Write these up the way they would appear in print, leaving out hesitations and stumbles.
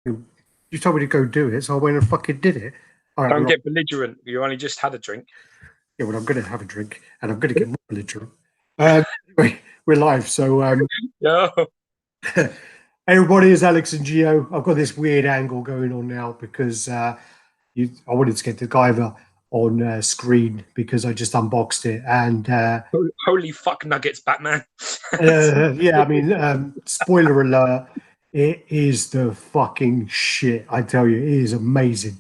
You told me to go do it, so I went and fucking did it. All right, Don't get belligerent. You only just had a drink. Yeah, well, I'm going to have a drink, and I'm going to get more belligerent. Anyway, we're live, so Yeah. hey everybody, it's Alex and Gio. I've got this weird angle going on now because I wanted to get the Guyver on screen because I just unboxed it, and Holy fuck nuggets, Batman. yeah, I mean, spoiler alert, it is the fucking shit. I tell you, it is amazing.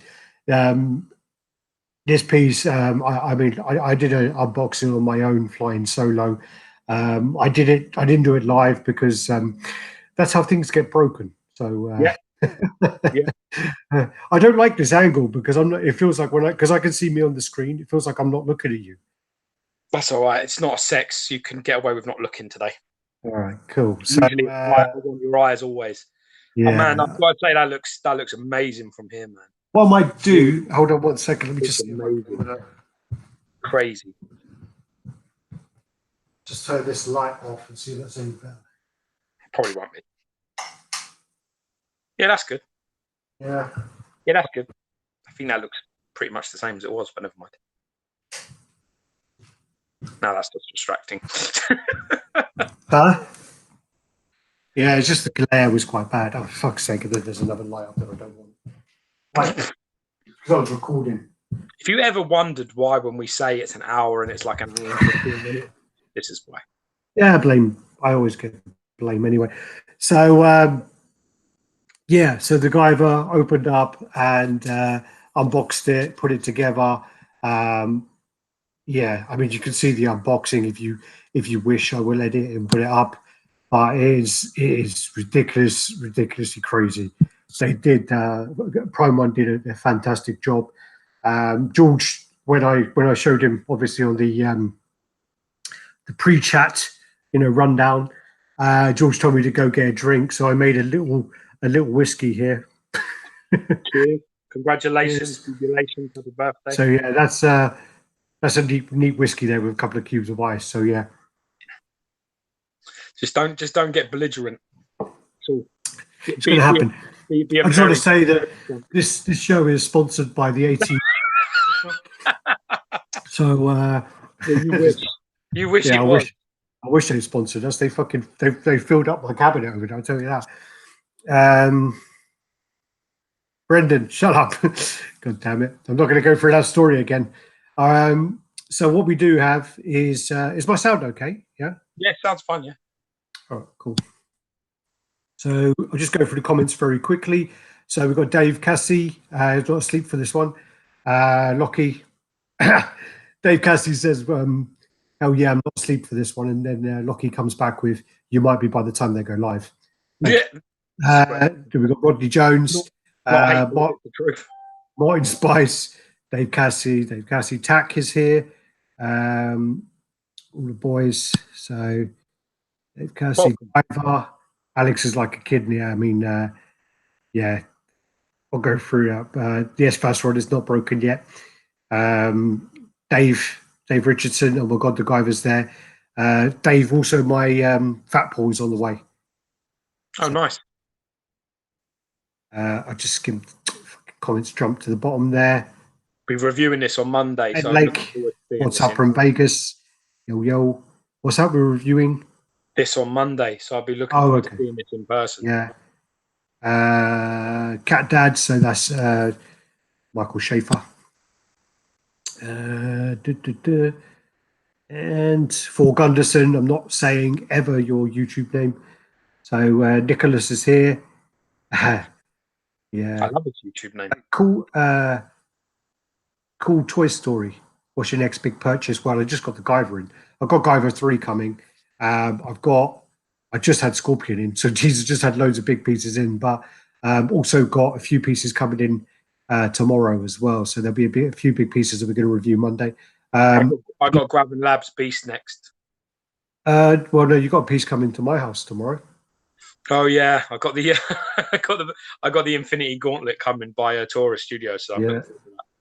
This piece, I mean, I did an unboxing on my own flying solo. I didn't do it live because that's how things get broken. So Yeah. Yeah. I don't like this angle because I'm not. It feels like because I can see me on the screen, it feels like I'm not looking at you. That's all right. It's not a sex. You can get away with not looking today. All right, cool. Usually, I want your eyes always. Yeah, oh, man, I've got to say that looks amazing from here, man. What I might do? Hold on 1 second. Let me just crazy. Just turn this light off and see if that's any better. Probably won't be. Yeah, that's good. Yeah, that's good. I think that looks pretty much the same as it was, but never mind. No, that's just distracting. Huh? Yeah, it's just the glare was quite bad. Oh, for fuck's sake, there's another light up there I don't want. Because I was recording. If you ever wondered why when we say it's an hour and it's like an hour and 15 minutes, this is why. Yeah, blame. I always get blame anyway. So, yeah, so the Guyver opened up and unboxed it, put it together. Yeah, I mean, you can see the unboxing if you wish. I will edit and put it up, but it is ridiculously crazy. They did Prime One did a fantastic job. George, when I showed him, obviously on the pre-chat, rundown, George told me to go get a drink, so I made a little whiskey here. Cheers. Congratulations, congratulations, happy birthday. So yeah, that's a neat whiskey there with a couple of cubes of ice. So yeah, just don't get belligerent. It's going to happen. I just want to say that this show is sponsored by the 18. So you wish it was. I wish they sponsored us. They filled up my cabinet over it. I'll tell you that. Brendan, shut up. God damn it. I'm not going to go through that story again. So what we do have is my sound okay? Yeah? Yeah, sounds fun, yeah. All right, cool. So I'll just go through the comments very quickly. So we've got Dave Cassie, he's not asleep for this one. Lockie, Dave Cassie says, oh yeah, I'm not asleep for this one. And then Lockie comes back with, you might be by the time they go live. Yeah. We've got Rodney Jones, Martin Spice, Dave Cassie, Tack is here. All the boys. So Dave Cassie, Alex is like a kid. Yeah, I mean, yeah, I'll go through that. The S-Pass rod is not broken yet. Dave Richardson, oh my God, the Guyver's there. Dave, also my Fat Paw is on the way. Oh, so, nice. I just skimmed comments, jumped to the bottom there. Be reviewing this on Monday. So Lake, what's up from Vegas? Yo. What's up? We're reviewing this on Monday, so I'll be looking forward to seeing it in person. Yeah. Cat Dad, so that's Michael Schaefer. And for Gunderson, I'm not saying ever your YouTube name. So Nicholas is here. Yeah. I love his YouTube name. Cool Toy Story. What's your next big purchase? Well, I just got the Guyver in. I've got Guyver 3 coming. I just had Scorpion in, so Jesus just had loads of big pieces in, but also got a few pieces coming in tomorrow as well. So there'll be a few big pieces that we're going to review Monday. I got Grabbing Labs Beast next. Well, no, you got a piece coming to my house tomorrow. Oh yeah, I got the I got the Infinity Gauntlet coming by Taurus Studio. So yeah,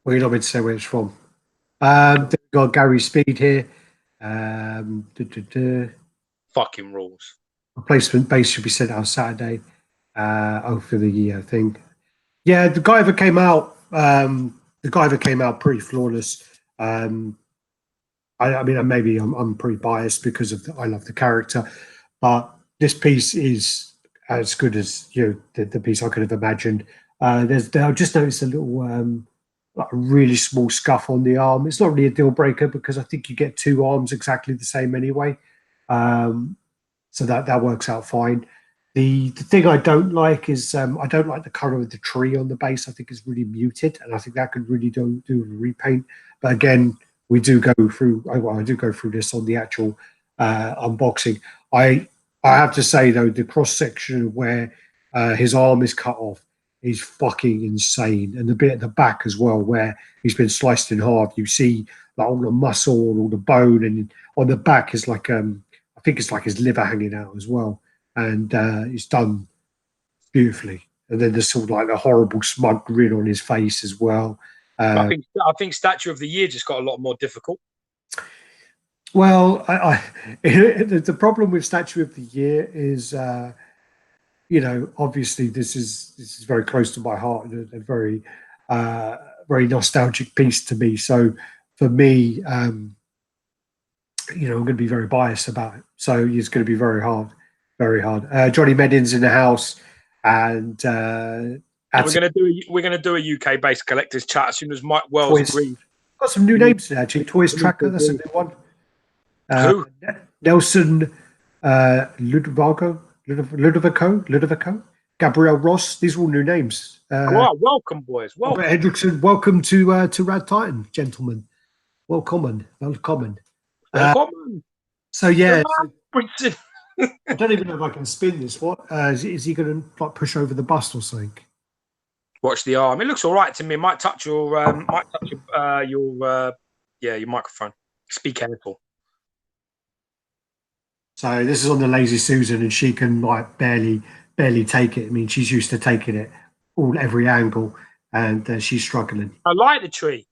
well, you're not meant to say where it's from. We've got Gary Speed here. Fucking rules. Replacement base should be sent out Saturday. For the thing. Yeah, the Guyver came out. The Guyver came out pretty flawless. I mean, maybe I'm pretty biased because of I love the character, but this piece is as good as the piece I could have imagined. I just noticed a little like a really small scuff on the arm. It's not really a deal breaker because I think you get two arms exactly the same anyway, um, so that works out fine. The thing I don't like is I don't like the color of the tree on the base. I think it's really muted, and I think that could really do a repaint. But again, we do go through. Well, I do go through this on the actual unboxing. I I have to say though, the cross section where his arm is cut off is fucking insane, and the bit at the back as well where he's been sliced in half. You see like all the muscle and all the bone, and on the back is like I think it's like his liver hanging out as well, and it's done beautifully. And then there's sort of like the horrible smug grin on his face as well. I think Statue of the Year just got a lot more difficult. Well, the problem with Statue of the Year is, obviously this is very close to my heart and a very, very nostalgic piece to me. So for me, I'm going to be very biased about it. So it's going to be very hard, very hard. Johnny Meddin's in the house, and we're gonna do a UK based collectors chat as soon as Mike Wells agrees. Got some new names there, actually. Toys Tracker, that's a new one. Who? Nelson Ludovico, Gabriel Ross. These are all new names. Welcome, boys. Welcome. Robert Hendrickson, welcome to Raddtitan, gentlemen. Welcome. So yeah, I don't even know if I can spin this. What is he going to like push over the bust or something? Watch the arm. It looks all right to me. It might touch your microphone. Just be careful. So this is on the Lazy Susan, and she can like barely take it. I mean, she's used to taking it every angle, and she's struggling. I like the tree.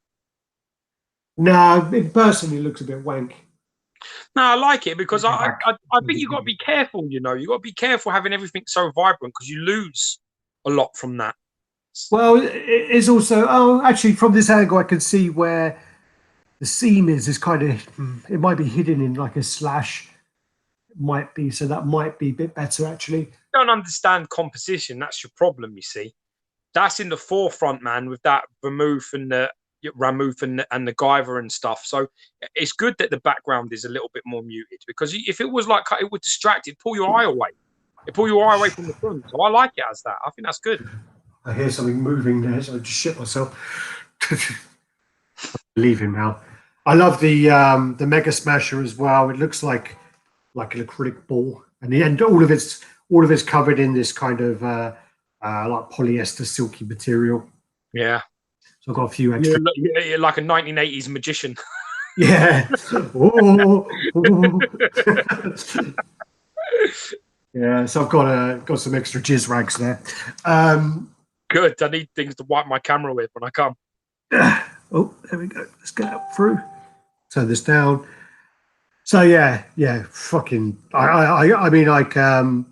No, it personally looks a bit wank. No, I like it because I think you've got to be careful. You've got to be careful having everything so vibrant because you lose a lot from that. Well, it's also actually from this angle I can see where the seam is kind of it might be hidden in like a slash. Might be, so that might be a bit better actually. Don't understand composition. That's your problem. You see, that's in the forefront, man, with that Vermouth and the Ramuth and the Guyver and stuff. So it's good that the background is a little bit more muted because if it was like it would distract, it'd pull your eye away. It pull your eye away from the front. So I like it as that. I think that's good. I hear something moving there, so I just shit myself. Leave him now. I love the Mega Smasher as well. It looks like an acrylic ball, and the end all of it's covered in this kind of like polyester silky material. Yeah. So I've got a few extra. You're like a 1980s magician. Yeah. Yeah. So I've got some extra jizz rags there. Good. I need things to wipe my camera with when I come. Oh, there we go. Let's get up through. Turn this down. So yeah, fucking. I mean, like on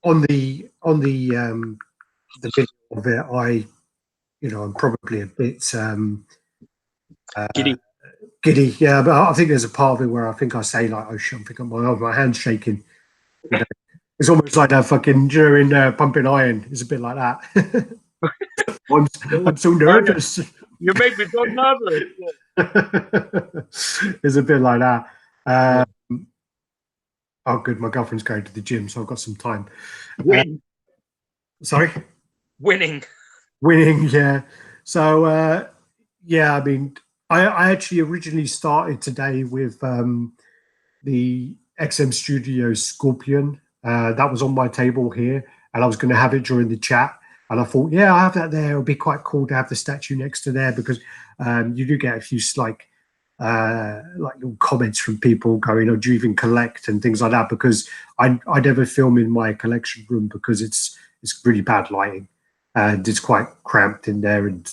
the video of it, I'm probably a bit giddy. Yeah, but I think there's a part of it where I think I say like, "Oh shit!" I think my hand's shaking. It's almost like that fucking in Pumping Iron. It's a bit like that. I'm so nervous. You make me so nervous. It's a bit like that. Oh, good. My girlfriend's going to the gym, so I've got some time. Sorry? Winning. Yeah. So, yeah, I mean, I actually originally started today with the XM Studios Scorpion. That was on my table here, and I was going to have it during the chat. And I thought, yeah, I have that there. It'll be quite cool to have the statue next to there because you do get a few like little comments from people going, "Oh, do you even collect?" and things like that. Because I never film in my collection room because it's really bad lighting and it's quite cramped in there. And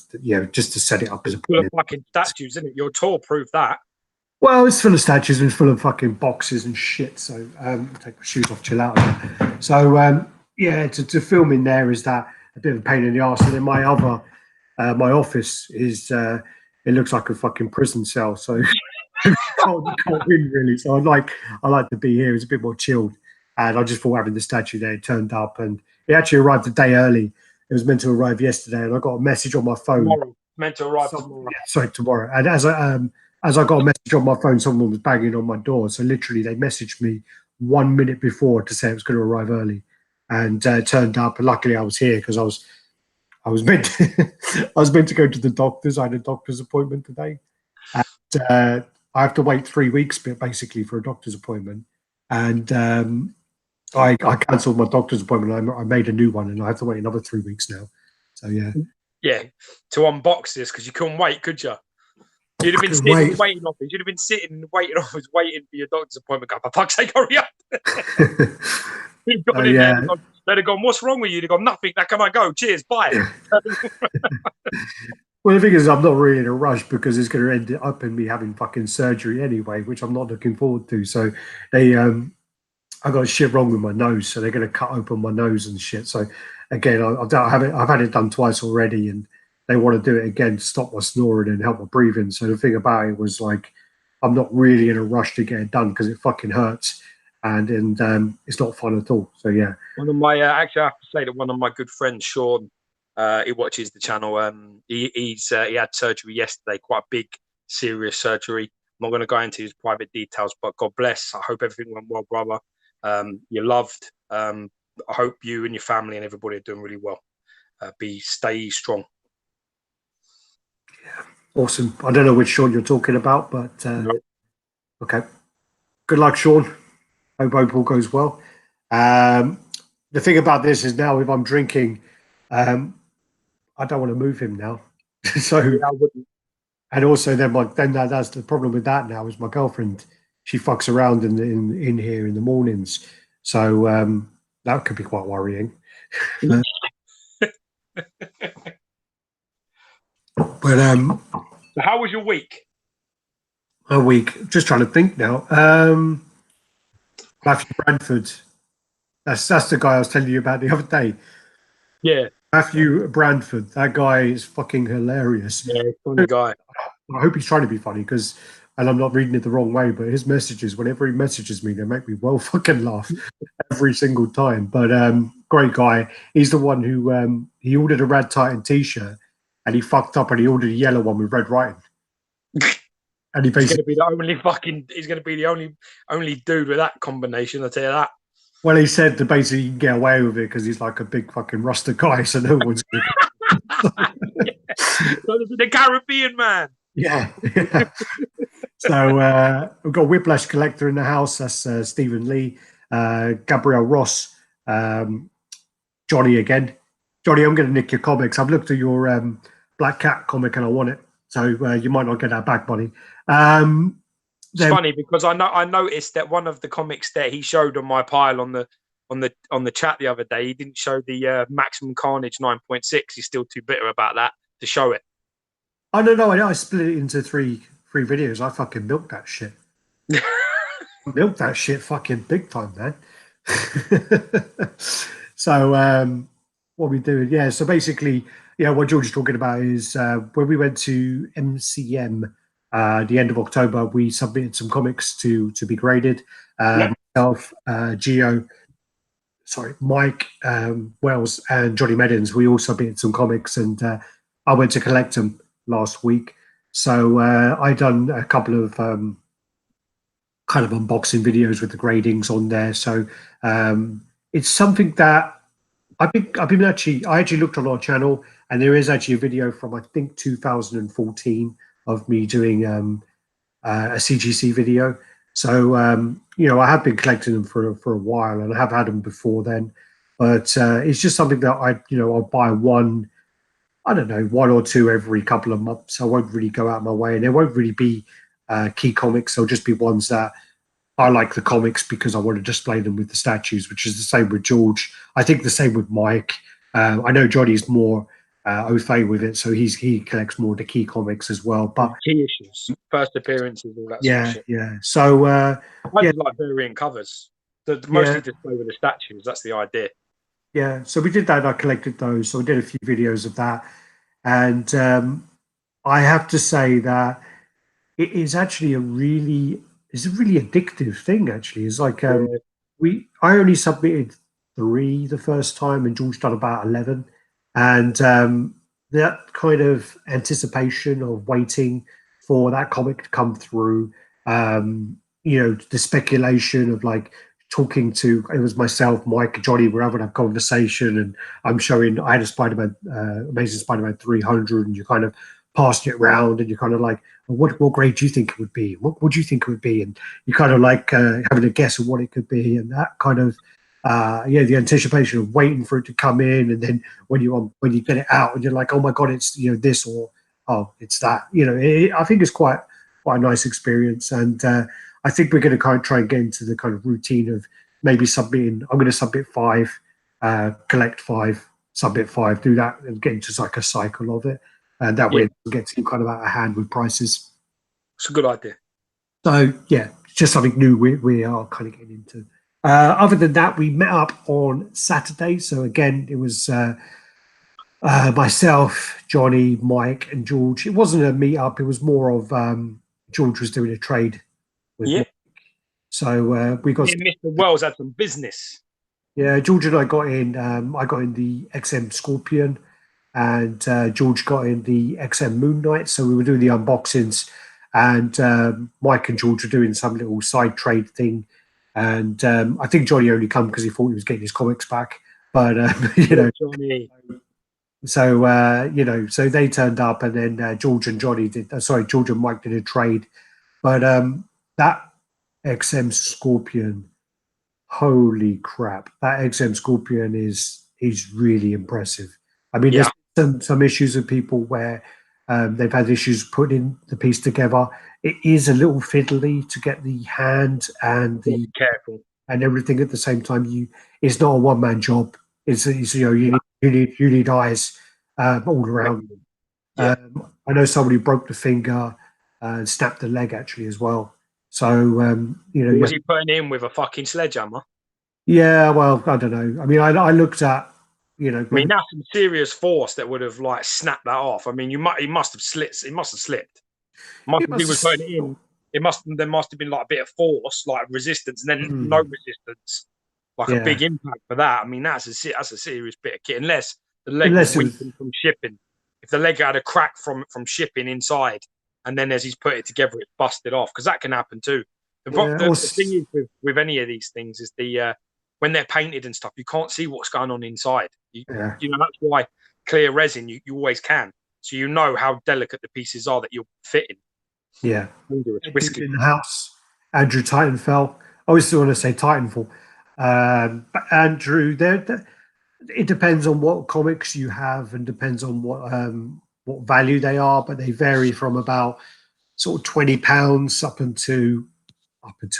just to set it up as a full of fucking statues, isn't it? Your tour proved that. Well, it's full of statues and full of fucking boxes and shit. So take my shoes off, chill out. So yeah, to film in there is that. a bit of a pain in the arse. And then my other, my office is, it looks like a fucking prison cell. So can't win really. So I like to be here. It's a bit more chilled. And I just thought having the statue there, it turned up, and it actually arrived a day early. It was meant to arrive yesterday, and I got a message on my phone. Tomorrow. Meant to arrive tomorrow. Yeah, sorry, tomorrow. And as I got a message on my phone, someone was banging on my door. So literally, they messaged me 1 minute before to say it was going to arrive early, and it turned up. And luckily, I was here because I was meant to, I was meant to go to the doctors. I had a doctor's appointment today, and I have to wait 3 weeks basically for a doctor's appointment, and I cancelled my doctor's appointment. I made a new one, and I have to wait another 3 weeks now. So yeah, to unbox this because you couldn't wait, could you? You'd have been sitting in waiting office. You'd have been sitting in waiting office, waiting for your doctor's appointment. Go, for fuck's sake, hurry up! You've gone in there. They'd have gone, "What's wrong with you?" They've gone, "Nothing. Now can I go? Cheers, bye." Well, the thing is, I'm not really in a rush because it's going to end up in me having fucking surgery anyway, which I'm not looking forward to. So I got shit wrong with my nose, so they're going to cut open my nose and shit. So again, I've had it done twice already, and they want to do it again to stop my snoring and help my breathing. So the thing about it was like, I'm not really in a rush to get it done because it fucking hurts, and it's not fun at all. So yeah, one of my actually, I have to say that one of my good friends, Sean, he watches the channel. He had surgery yesterday, quite a big, serious surgery. I'm not going to go into his private details, but God bless. I hope everything went well, brother. You're loved. I hope you and your family and everybody are doing really well. Stay strong. Yeah, awesome. I don't know which Sean you're talking about, but nope. Okay. Good luck, Sean. Hope all goes well. The thing about this is now, if I'm drinking, I don't want to move him now. So, yeah, and also then that's the problem with that now is my girlfriend. She fucks around in here in the mornings, so that could be quite worrying. But so how was your week? A week. Just trying to think now. Matthew Branford. That's the guy I was telling you about the other day. Yeah. Matthew Branford. That guy is fucking hilarious. Yeah, funny guy. I hope he's trying to be funny because, and I'm not reading it the wrong way, but his messages, whenever he messages me, they make me well fucking laugh every single time. But great guy. He's the one who he ordered a Raddtitan t-shirt and he fucked up and he ordered a yellow one with red writing. And he basically he's going to be the only dude with that combination. I'll tell you that. Well, he said that basically you can get away with it because he's like a big fucking Rasta guy, so no one's going to. The Caribbean man. Yeah. So we've got Whiplash Collector in the house. That's Stephen Lee, Gabrielle Ross, Johnny again. Johnny, I'm going to nick your comics. I've looked at your Black Cat comic and I want it. So you might not get that back, buddy. It's funny because I noticed that one of the comics that he showed on my pile on the chat the other day, he didn't show the Maximum Carnage 9.6. He's still too bitter about that to show it. Oh no, I split it into three videos. I fucking milked that shit. Milked that shit fucking big time, man. So what are we doing? Yeah, so basically, what George is talking about is when we went to MCM the end of October, we submitted some comics to be graded. Myself, Mike Wells and Johnny Meddins, we all submitted some comics, and I went to collect them last week. So I done a couple of kind of unboxing videos with the gradings on there. So it's something that I actually looked on our channel, and there is actually a video from I think 2014 of me doing a CGC video. So I have been collecting them for a while, and I have had them before then. But it's just something that I'll buy one or two every couple of months. I won't really go out my way, and there won't really be key comics. They'll just be ones that I like the comics because I want to display them with the statues, which is the same with George. I think the same with Mike. I know Johnny's more au fait with it, so he collects more of the key comics as well. But key issues, first appearances, all that sort of shit. Yeah. So I like variant covers. The mostly display with the statues. That's the idea. Yeah, so we did that. I collected those, so I did a few videos of that, and I have to say that it is actually it's a really addictive thing. Actually, it's like Yeah, I only submitted three the first time, and George done about 11, and that kind of anticipation of waiting for that comic to come through, the speculation of like talking to it was myself, Mike, and Johnny were having a conversation, and I'm showing I had a Spider-Man, Amazing Spider-Man 300, and you kind of passed it around, and you're kind of like, well, what grade do you think it would be? What would you think it would be? And you kind of like having a guess of what it could be, and that kind of the anticipation of waiting for it to come in, and then when you get it out, and you're like, oh my god, it's this, or oh, it's that. I think it's quite a nice experience, and I think we're going to kind of try and get into the kind of routine of maybe submitting. I'm going to submit five, collect five, submit five, do that, and get into like a cycle of it, and that way yeah, it gets kind of out of hand with prices. it's a good idea. So yeah, it's just something new we are kind of getting into. Other than that, we met up on Saturday. So again, it was myself, Johnny, Mike, and George. It wasn't a meet up. It was more of George was doing a trade with Yeah, Mike. So we got me and Mr. Wells had some business. yeah. George and I got in. I got in the XM Scorpion, and George got in the XM Moon Knight. So we were doing the unboxings, and Mike and George were doing some little side trade thing. And I think Johnny only come because he thought he was getting his comics back. But Johnny. so so they turned up, and then George and Johnny did. Sorry, George and Mike did a trade. But that XM Scorpion, holy crap! That XM Scorpion is really impressive. I mean, there's Yeah, some issues with people where they've had issues putting the piece together. It is a little fiddly to get the hand and be the careful. and everything at the same time. It's not a one man job. It's you need eyes all around. Yeah. I know somebody broke the finger and snapped the leg actually as well. So Was he putting in with a fucking sledgehammer? yeah. Well, I don't know. I mean, I looked at I mean, that's some serious force that would have like snapped that off. I mean, he must have slipped. It must have slipped. it If he was putting it must in, there must have been like a bit of force, like resistance, and then no have, resistance, like a yeah. big impact for that. I mean, that's a serious bit of kit. Unless the leg was Unless it was weakened from shipping. If the leg had a crack from shipping inside, and then as he's put it together, it's busted off, because that can happen too. yeah. The thing is with any of these things is when they're painted and stuff, you can't see what's going on inside. Yeah. That's why clear resin you always can, so you know how delicate the pieces are that you're fitting. Yeah. Dangerous, Dude risky. in the house, Andrew Titanfell. I always still want to say Titanfall. But Andrew, it depends on what comics you have and depends on what value they are, but they vary from about sort of £20 up into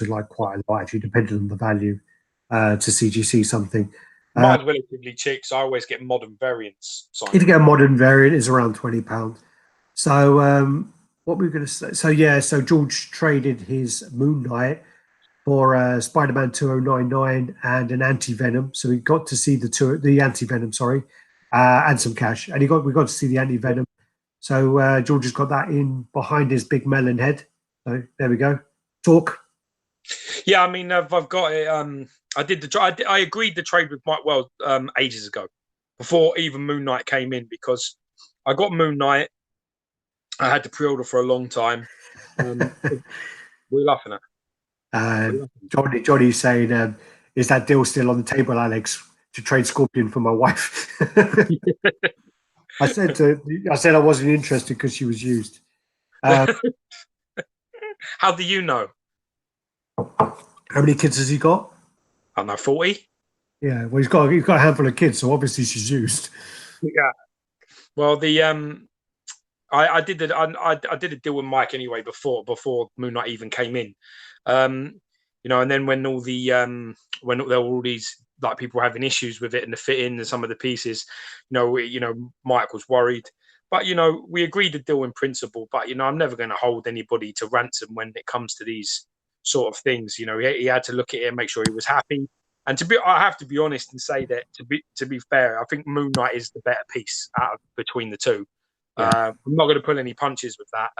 like quite a lot, actually, depending on the value to CGC something. Mine's relatively cheap, so I always get modern variants signed. If you get a modern variant, it's around £20. So what were we going to say? So yeah, so George traded his Moon Knight for Spider-Man 2099 and an anti-venom. So we got to see the anti-venom, sorry, and some cash. And we got to see the anti-venom. So George has got that in behind his big melon head. So there we go. Talk. Yeah, I mean, I've got it. I agreed the trade with Mike Wells ages ago, before even Moon Knight came in, because I got Moon Knight. I had the pre-order for a long time. We're laughing at. Johnny's saying, is that deal still on the table, Alex, to trade Scorpion for my wife? I said I wasn't interested because she was used. How do you know? How many kids has he got? I don't know, 40. Yeah, well, he's got a handful of kids, so obviously she's used. Yeah. Well, I did a deal with Mike anyway before Moon Knight even came in. And then when when there were all these like people having issues with it and the fitting and some of the pieces, Mike was worried. But we agreed to deal in principle. But I'm never going to hold anybody to ransom when it comes to these sort of things. He had to look at it and make sure he was happy. And I have to be honest and say that to be fair, I think Moon Knight is the better piece between the two. Yeah. I'm not going to pull any punches with that.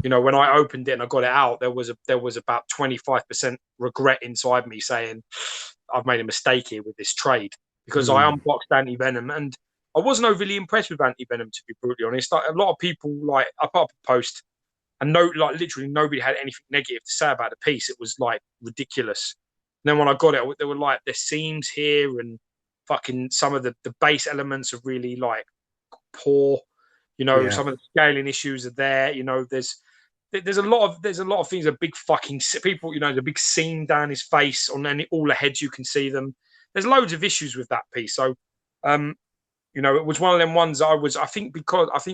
You know, when I opened it and I got it out, there was about 25% regret inside me saying I've made a mistake here with this trade, because I unboxed Anti-Venom and I wasn't overly impressed with Anti-Venom, to be brutally honest. Like, a lot of people, like, I put up a post and literally nobody had anything negative to say about the piece. It was like ridiculous. And then when I got it, there were like the seams here and fucking some of the base elements are really like poor. You know, some of the scaling issues are there. You know, there's a lot of things. A big fucking people. You know, the big seam down his face on all the heads. You can see them. There's loads of issues with that piece. So, you know, it was one of them ones I think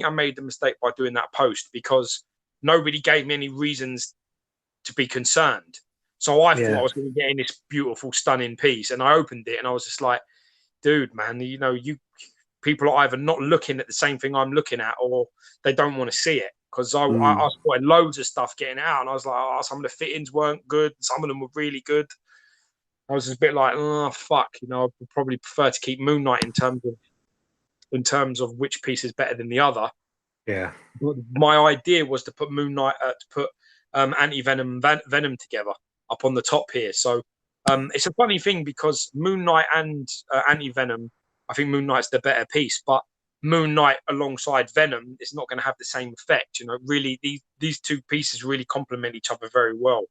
I made the mistake by doing that post because nobody gave me any reasons to be concerned. So I thought I was going to get in this beautiful, stunning piece, and I opened it and I was just like, dude, man, you know, people are either not looking at the same thing I'm looking at, or they don't want to see it. Because I spotted loads of stuff getting out, and I was like, oh, some of the fittings weren't good, some of them were really good. I was just a bit like, oh fuck, you know, I would probably prefer to keep Moon Knight in terms of which piece is better than the other. Yeah. My idea was to put Moon Knight Anti-Venom Venom together up on the top here. So it's a funny thing because Moon Knight and Anti-Venom, I think Moon Knight's the better piece, but Moon Knight alongside Venom is not going to have the same effect. You know, really, these two pieces really complement each other very well.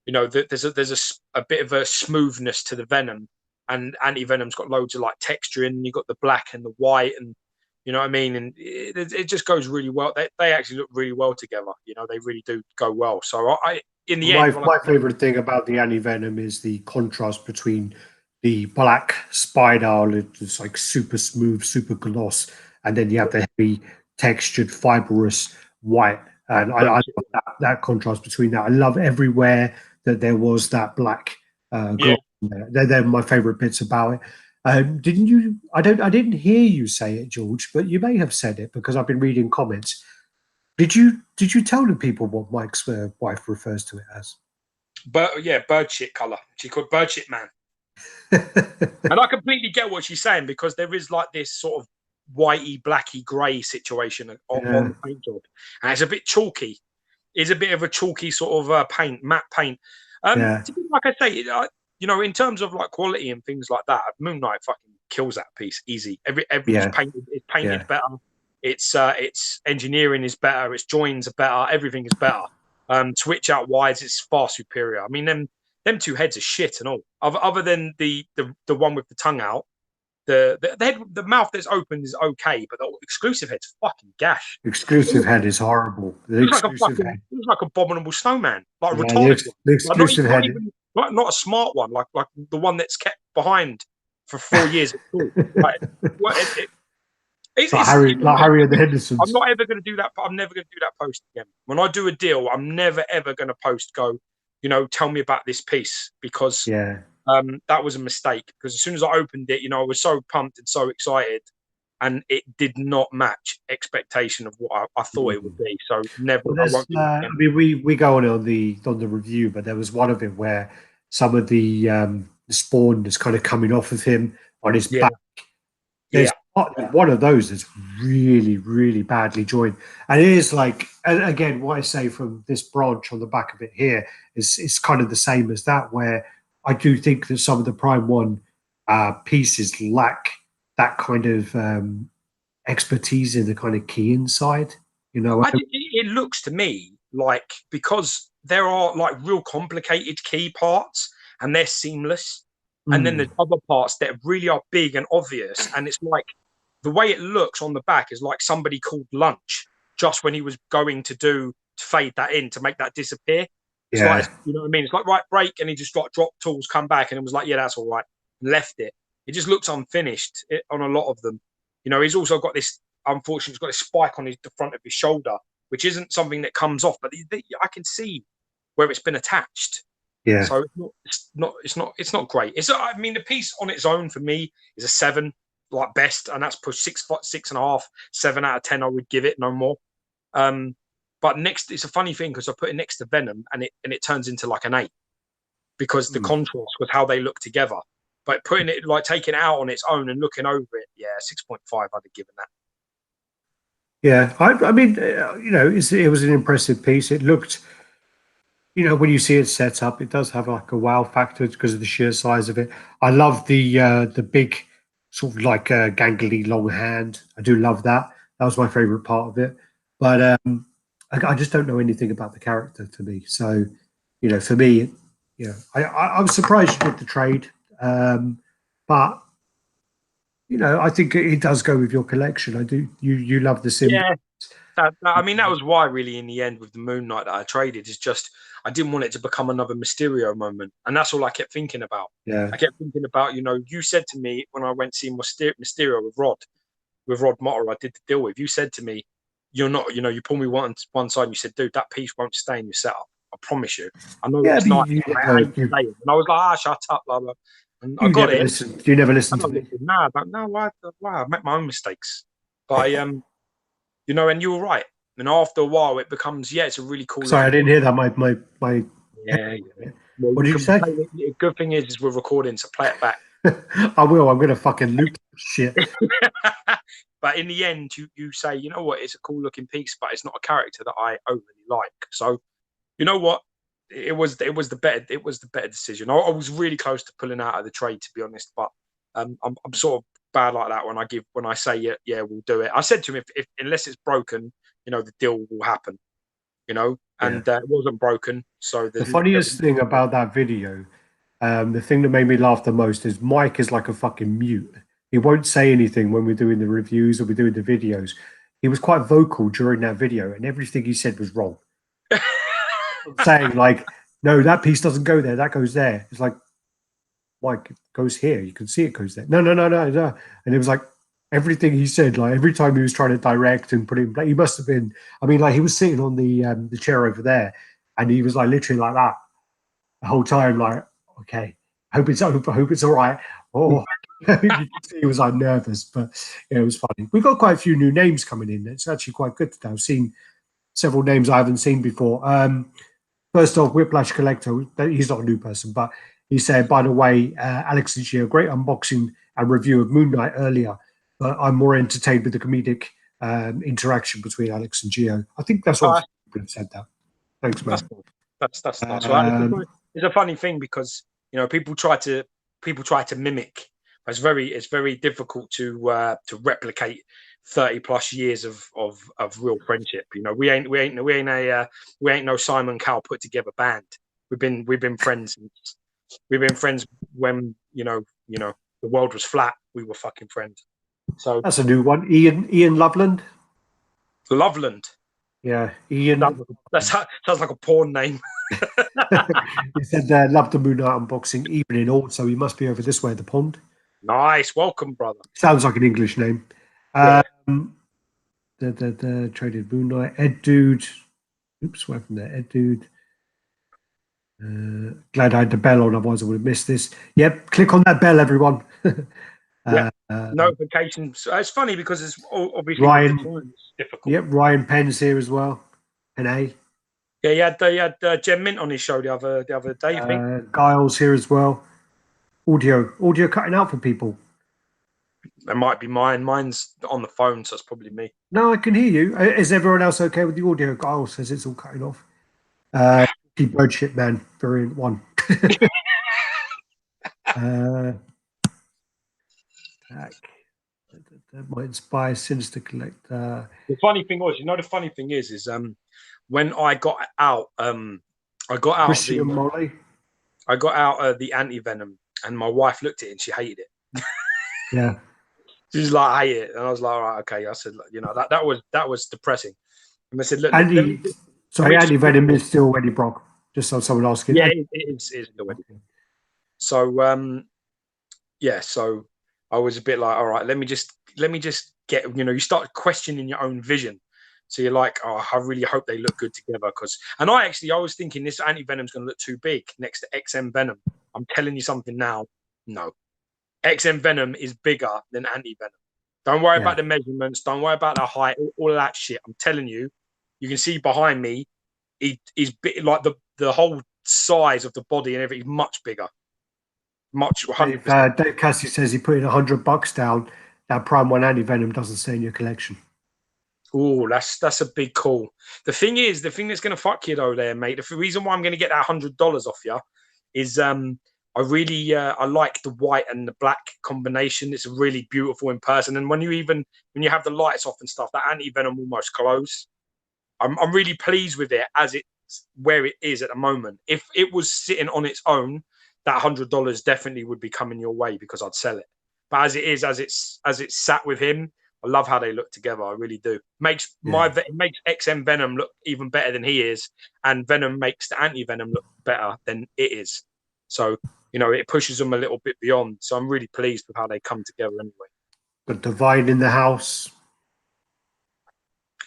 You know, there's a bit of a smoothness to the Venom, and Anti-Venom's got loads of like texture in. You've got the black and the white, and you know what I mean? And it just goes really well. They actually look really well together. You know, they really do go well. So in the end, my favorite thing about the Anti-Venom is the contrast between the black spider, it's like super smooth, super gloss, and then you have the heavy textured fibrous white. And I love that contrast between that. I love everywhere that there was that black gloss. They're my favorite bits about it. Didn't you? I didn't hear you say it, George, but you may have said it because I've been reading comments. Did you tell the people what Mike's wife refers to it as? Bird shit color. She called bird shit man. And I completely get what she's saying, because there is like this sort of whitey, blacky, grey situation on the paint job, and it's a bit chalky. It's a bit of a chalky sort of paint, matte paint. Like I say, you know, in terms of like quality and things like that, Moon Knight fucking kills that piece easy. Everything's painted better. Its engineering is better. Its joins are better. Everything is better. Switch out wides, it's far superior. I mean, them two heads are shit and all. Other than the one with the tongue out, the mouth that's open is okay, but the exclusive head's fucking gash. Exclusive head is horrible. The exclusive head looks like Abominable Snowman, like a yeah, retarded the exclusive head. Not a smart one, like the one that's kept behind for 4 years at school. It's like Harry and the Hendersons. I'm not ever going to do that. I'm never going to do that post again. When I do a deal, I'm never ever going to go, you know, tell me about this piece, because that was a mistake. Because as soon as I opened it, you know, I was so pumped and so excited, and it did not match expectation of what I thought it would be. So never. Well, I mean, we go on the review, but there was one of it where some of the spawn is kind of coming off of him on his back. There's one of those that's really, really badly joined. And it is like, and again, what I say from this branch on the back of it here is kind of the same as that, where I do think that some of the Prime 1 pieces lack that kind of expertise in the kind of key inside. You know, it looks to me like, because there are like real complicated key parts and they're seamless. And then there's other parts that really are big and obvious. And it's like, the way it looks on the back is like somebody called lunch just when he was going to fade that in to make that disappear. It's like, you know what I mean? It's like, right, break. And he just got dropped tools, come back. And it was like, yeah, that's all right. Left it. It just looks unfinished on a lot of them. You know, he's also got this, unfortunately, he's got this spike on the front of his shoulder, which isn't something that comes off, but I can see where it's been attached. Yeah. So it's not great. I mean, the piece on its own for me is a 7, like best, and that's pushed 6.5, 7 out of 10. I would give it, no more. But next, it's a funny thing because I put it next to Venom, and it turns into like an 8. because the contrast with how they look together. But putting it, like taking it out on its own and looking over it, yeah, 6.5 I'd have given that. Yeah, I mean, you know, it was an impressive piece. It looked, you know, when you see it set up, it does have like a wow factor because of the sheer size of it. I love the big sort of like gangly long hand. I do love that. That was my favorite part of it. But I just don't know anything about the character to me. So, you know, for me, you know, I was surprised with the trade, but you know, I think it does go with your collection. I do. You love the sim. Yeah, I mean, that was why, really, in the end, with the Moon Knight that I traded, is just I didn't want it to become another Mysterio moment, and that's all I kept thinking about. Yeah. I kept thinking about, you know, you said to me when I went to see Mysterio with Rod Motter, I did the deal with. You said to me, "You're not, you know," you pulled me one side, and you said, "Dude, that piece won't stay in your setup. I promise you." I know Yeah, it's but nice. I hate saying it, and I was like, "Ah, shut up, blah blah." And I you got never it. listen. You never I listen to don't me. listen. Nah, but no, why? I make my own mistakes. But I you know, and you were right. And after a while, it becomes, yeah, it's a really cool Sorry, I looking didn't piece. hear that. My. Yeah, yeah. Well, What you did you can say? play it. The good thing is we're recording, so play it back. I will. I'm gonna fucking loop that shit. But in the end, you say, you know what, it's a cool looking piece, but it's not a character that I overly like. So you know what, it was the better decision. I was really close to pulling out of the trade, to be honest, but I'm sort of bad like that when I say yeah, we'll do it. I said to him, if unless it's broken, you know, the deal will happen. You know, Yeah. and it wasn't broken, so The there's funniest thing about that video, the thing that made me laugh the most is Mike is like a fucking mute. He won't say anything when we're doing the reviews or we're doing the videos. He was quite vocal during that video, and everything he said was wrong. Saying like, "No, that piece doesn't go there. That goes there." It's like, Mike, it goes here. You can see it goes there. No, no, no, no, no. And it was like everything he said. Like every time he was trying to direct and put it, like, he must have been. I mean, like he was sitting on the chair over there, and he was like literally like that the whole time. Like, okay, hope it's all right. Oh, you could see he was like nervous, but yeah, it was funny. We've got quite a few new names coming in. It's actually quite good today. I've seen several names I haven't seen before. First off, Whiplash Collector. He's not a new person, but he said, by the way, Alex and Gio, great unboxing and review of Moon Knight earlier, but I'm more entertained with the comedic interaction between Alex and Gio. I think that's what people have said that. Thanks, man. that's cool. That's nice. Well, it's a funny thing because, you know, people try to mimic. It's very difficult to replicate 30+ years of real friendship. You know, we ain't no Simon Cowell put together band. We've been friends. We've been friends when the world was flat. We were fucking friends. So That's a new one. Ian Loveland. Loveland. Yeah, Ian. That sounds like a porn name. He said love the Moon Knight unboxing evening also. He must be over this way of the pond. Nice, welcome, brother. Sounds like an English name. Yeah. The traded Moon Knight. Ed Dude. Oops, where from there? Ed Dude. Glad I had the bell on, otherwise I would have missed this. Yep, click on that bell, everyone. Yeah. Notifications. It's funny because it's obviously Ryan. It's difficult. Yep, Ryan Penn's here as well. NA. Yeah, he had Jem Mint on his show the other day. I think Giles here as well. Audio cutting out for people. it might be mine. Mine's on the phone, so it's probably me. No, I can hear you. Is everyone else okay with the audio? Giles says it's all cutting off. Bird shit man, variant one. That might inspire Sinister Collector. The funny thing was, the funny thing is when I got out, Christian Molly. I got out the anti venom, and my wife looked at it and she hated it. Yeah. She's like, I hate it, and I was like, all right, okay. I said, that was depressing. And I said, look, Andy Venom is still Eddie Brock. Just so someone asking. Yeah, it is still Eddie. So yeah, so I was a bit like, all right, let me just get, you start questioning your own vision. So you're like, oh, I really hope they look good together. And I was thinking this anti venom's going to look too big next to XM Venom. I'm telling you something now. No, XM Venom is bigger than anti venom. Don't worry about the measurements. Don't worry about the height. All of that shit. I'm telling you. You can see behind me. He's like the whole size of the body and everything much bigger. Much 100%. Dave Cassie says he put in $100 down. That Prime 1 anti-venom doesn't stay in your collection. Oh, that's a big call. The thing that's going to fuck you though, there, mate. The reason why I'm going to get that $100 off you is I really I like the white and the black combination. It's really beautiful in person, and when you have the lights off and stuff, that anti-venom almost glows. I'm really pleased with it as it's where it is at the moment. If it was sitting on its own, that $100 definitely would be coming your way because I'd sell it. But as it is, as it's sat with him, I love how they look together. I really do. It makes XM Venom look even better than he is, and Venom makes the anti-venom look better than it is. So it pushes them a little bit beyond. So I'm really pleased with how they come together anyway. Got Divine in the house.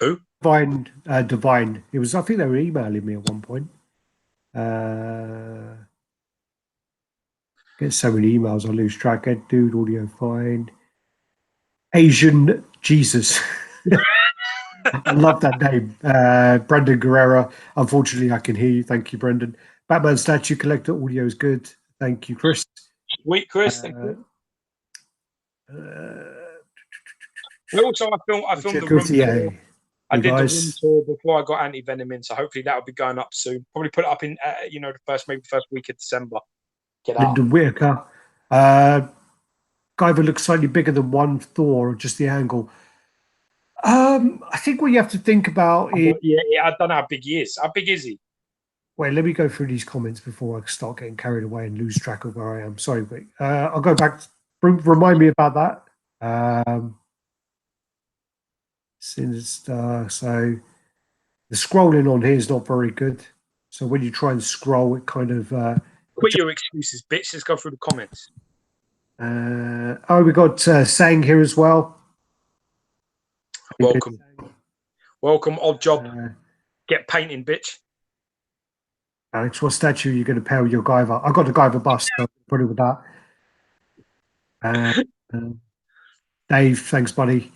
Who? Divine. It was. I think they were emailing me at one point. Get so many emails, I lose track. Ed Dude, audio fine. Asian Jesus. I love that name. Brendan Guerrera. Unfortunately, I can hear you. Thank you, Brendan. Batman Statue Collector audio is good. Thank you, Chris. Sweet, Chris. Thank you. Also, I filmed the room tour. I did the room tour before I got anti-venom in, so hopefully that'll be going up soon. Probably put it up in the first week of December. Lyndon Whitaker. Guy that looks slightly bigger than one Thor, or just the angle. I think what you have to think about is... Yeah, I don't know how big he is. How big is he? Wait, let me go through these comments before I start getting carried away and lose track of where I am. Sorry, wait. I'll go back. Remind me about that. Sinister. So the scrolling on here is not very good. So when you try and scroll, it kind of... Quit your excuses, bitch. Let's go through the comments. We got Sang here as well. Welcome. Welcome, odd job. Get painting, bitch. Alex, what statue are you going to pair with your Guyver? I got the Guyver bust, so put it with that. Dave, thanks, buddy.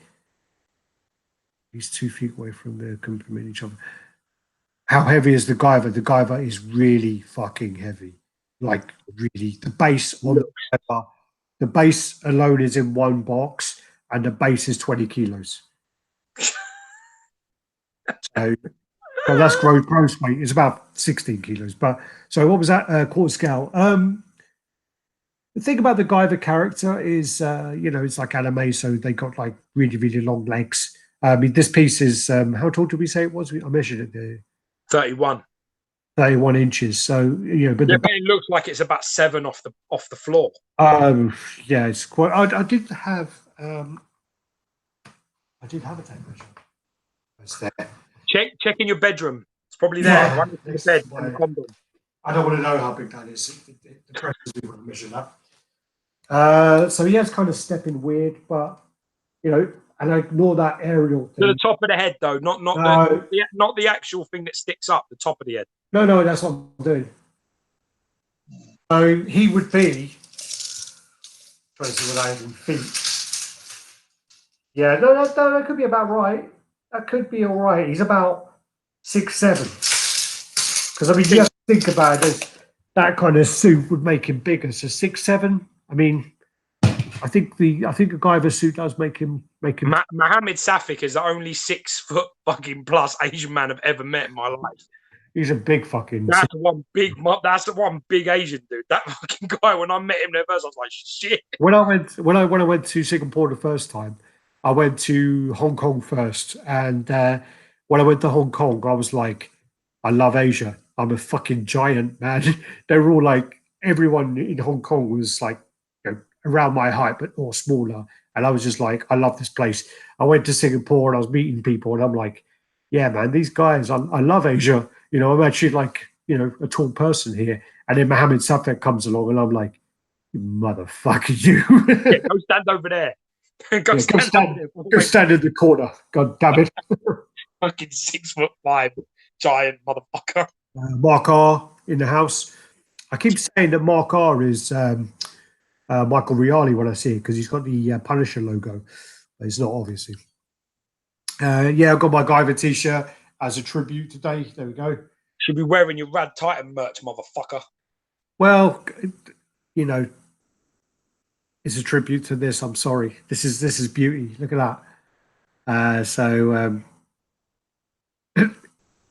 He's 2 feet away from the complement each other. How heavy is the Guyver? The Guyver is really fucking heavy. Like, really. The base on the base alone is in one box, and the base is 20 kilos. So that's gross weight. It's about 16 kilos. But so what was that? Quarter scale. The thing about the Guyver character is, it's like anime, so they got like really, really long legs. I mean, this piece is how tall did we say it was? I measured it there. 31 inches. So but it looks like it's about 7 off the floor. Yeah, it's quite. I did have a tape measure. It's there. Check in your bedroom. It's probably there. Yeah, right in the bed and the condom. I don't want to know how big that is. The press doesn't want to measure that. So yeah, it's kind of stepping weird, but and I ignore that aerial thing. To the top of the head, though, not the actual thing that sticks up. The top of the head. No, that's what I'm doing. So he would be trying to see what I have in feet. Yeah, no, that could be about right. That could be all right. He's about 6'7". Because I mean, you have to think about it. That kind of suit would make him bigger. So 6'7". I mean, I think a Guyver suit does make him. Mohammed Safik is the only 6 foot fucking plus Asian man I've ever met in my life. He's a big fucking. That's the one big Asian dude. That fucking guy. When I met him there first, I was like, shit. When I went to Singapore the first time, I went to Hong Kong first, and when I went to Hong Kong, I was like, I love Asia. I'm a fucking giant, man. They were all like, everyone in Hong Kong was like, around my height, but or smaller. And I was just like, I love this place. I went to Singapore and I was meeting people, and I'm like, yeah, man, these guys, I love Asia. I'm actually like, a tall person here. And then Mohammed Safek comes along, and I'm like, you motherfucker, you. Yeah, go stand over there. Go stand in the corner. God damn it. Fucking 6'5" giant motherfucker. Mark R in the house. I keep saying that Mark R is Michael Reali when I see it, because he's got the Punisher logo. But it's not, obviously. I've got my Guyver t-shirt as a tribute today. There we go. Should be wearing your Raddtitan merch, motherfucker. Well, you know, it's a tribute to this. I'm sorry. This is beauty. Look at that.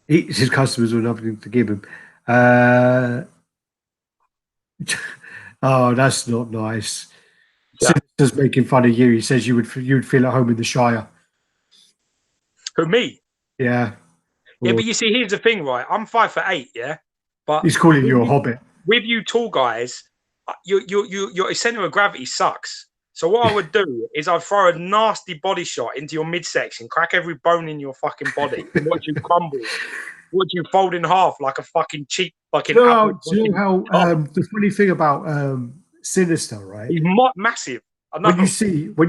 His customers were nothing to give him. Oh, that's not nice. Yeah. Just making fun of you. He says you would feel at home in the Shire. Who, me? Yeah. Yeah, but you see, here's the thing, right? I'm 5'8", yeah. But he's calling you a hobbit. With you tall guys, your center of gravity sucks. So what I would do is I'd throw a nasty body shot into your midsection, crack every bone in your fucking body, and watch you crumble, watch you fold in half like a fucking cheap fucking. No, do you know how the funny thing about Sinister, right? He's massive. When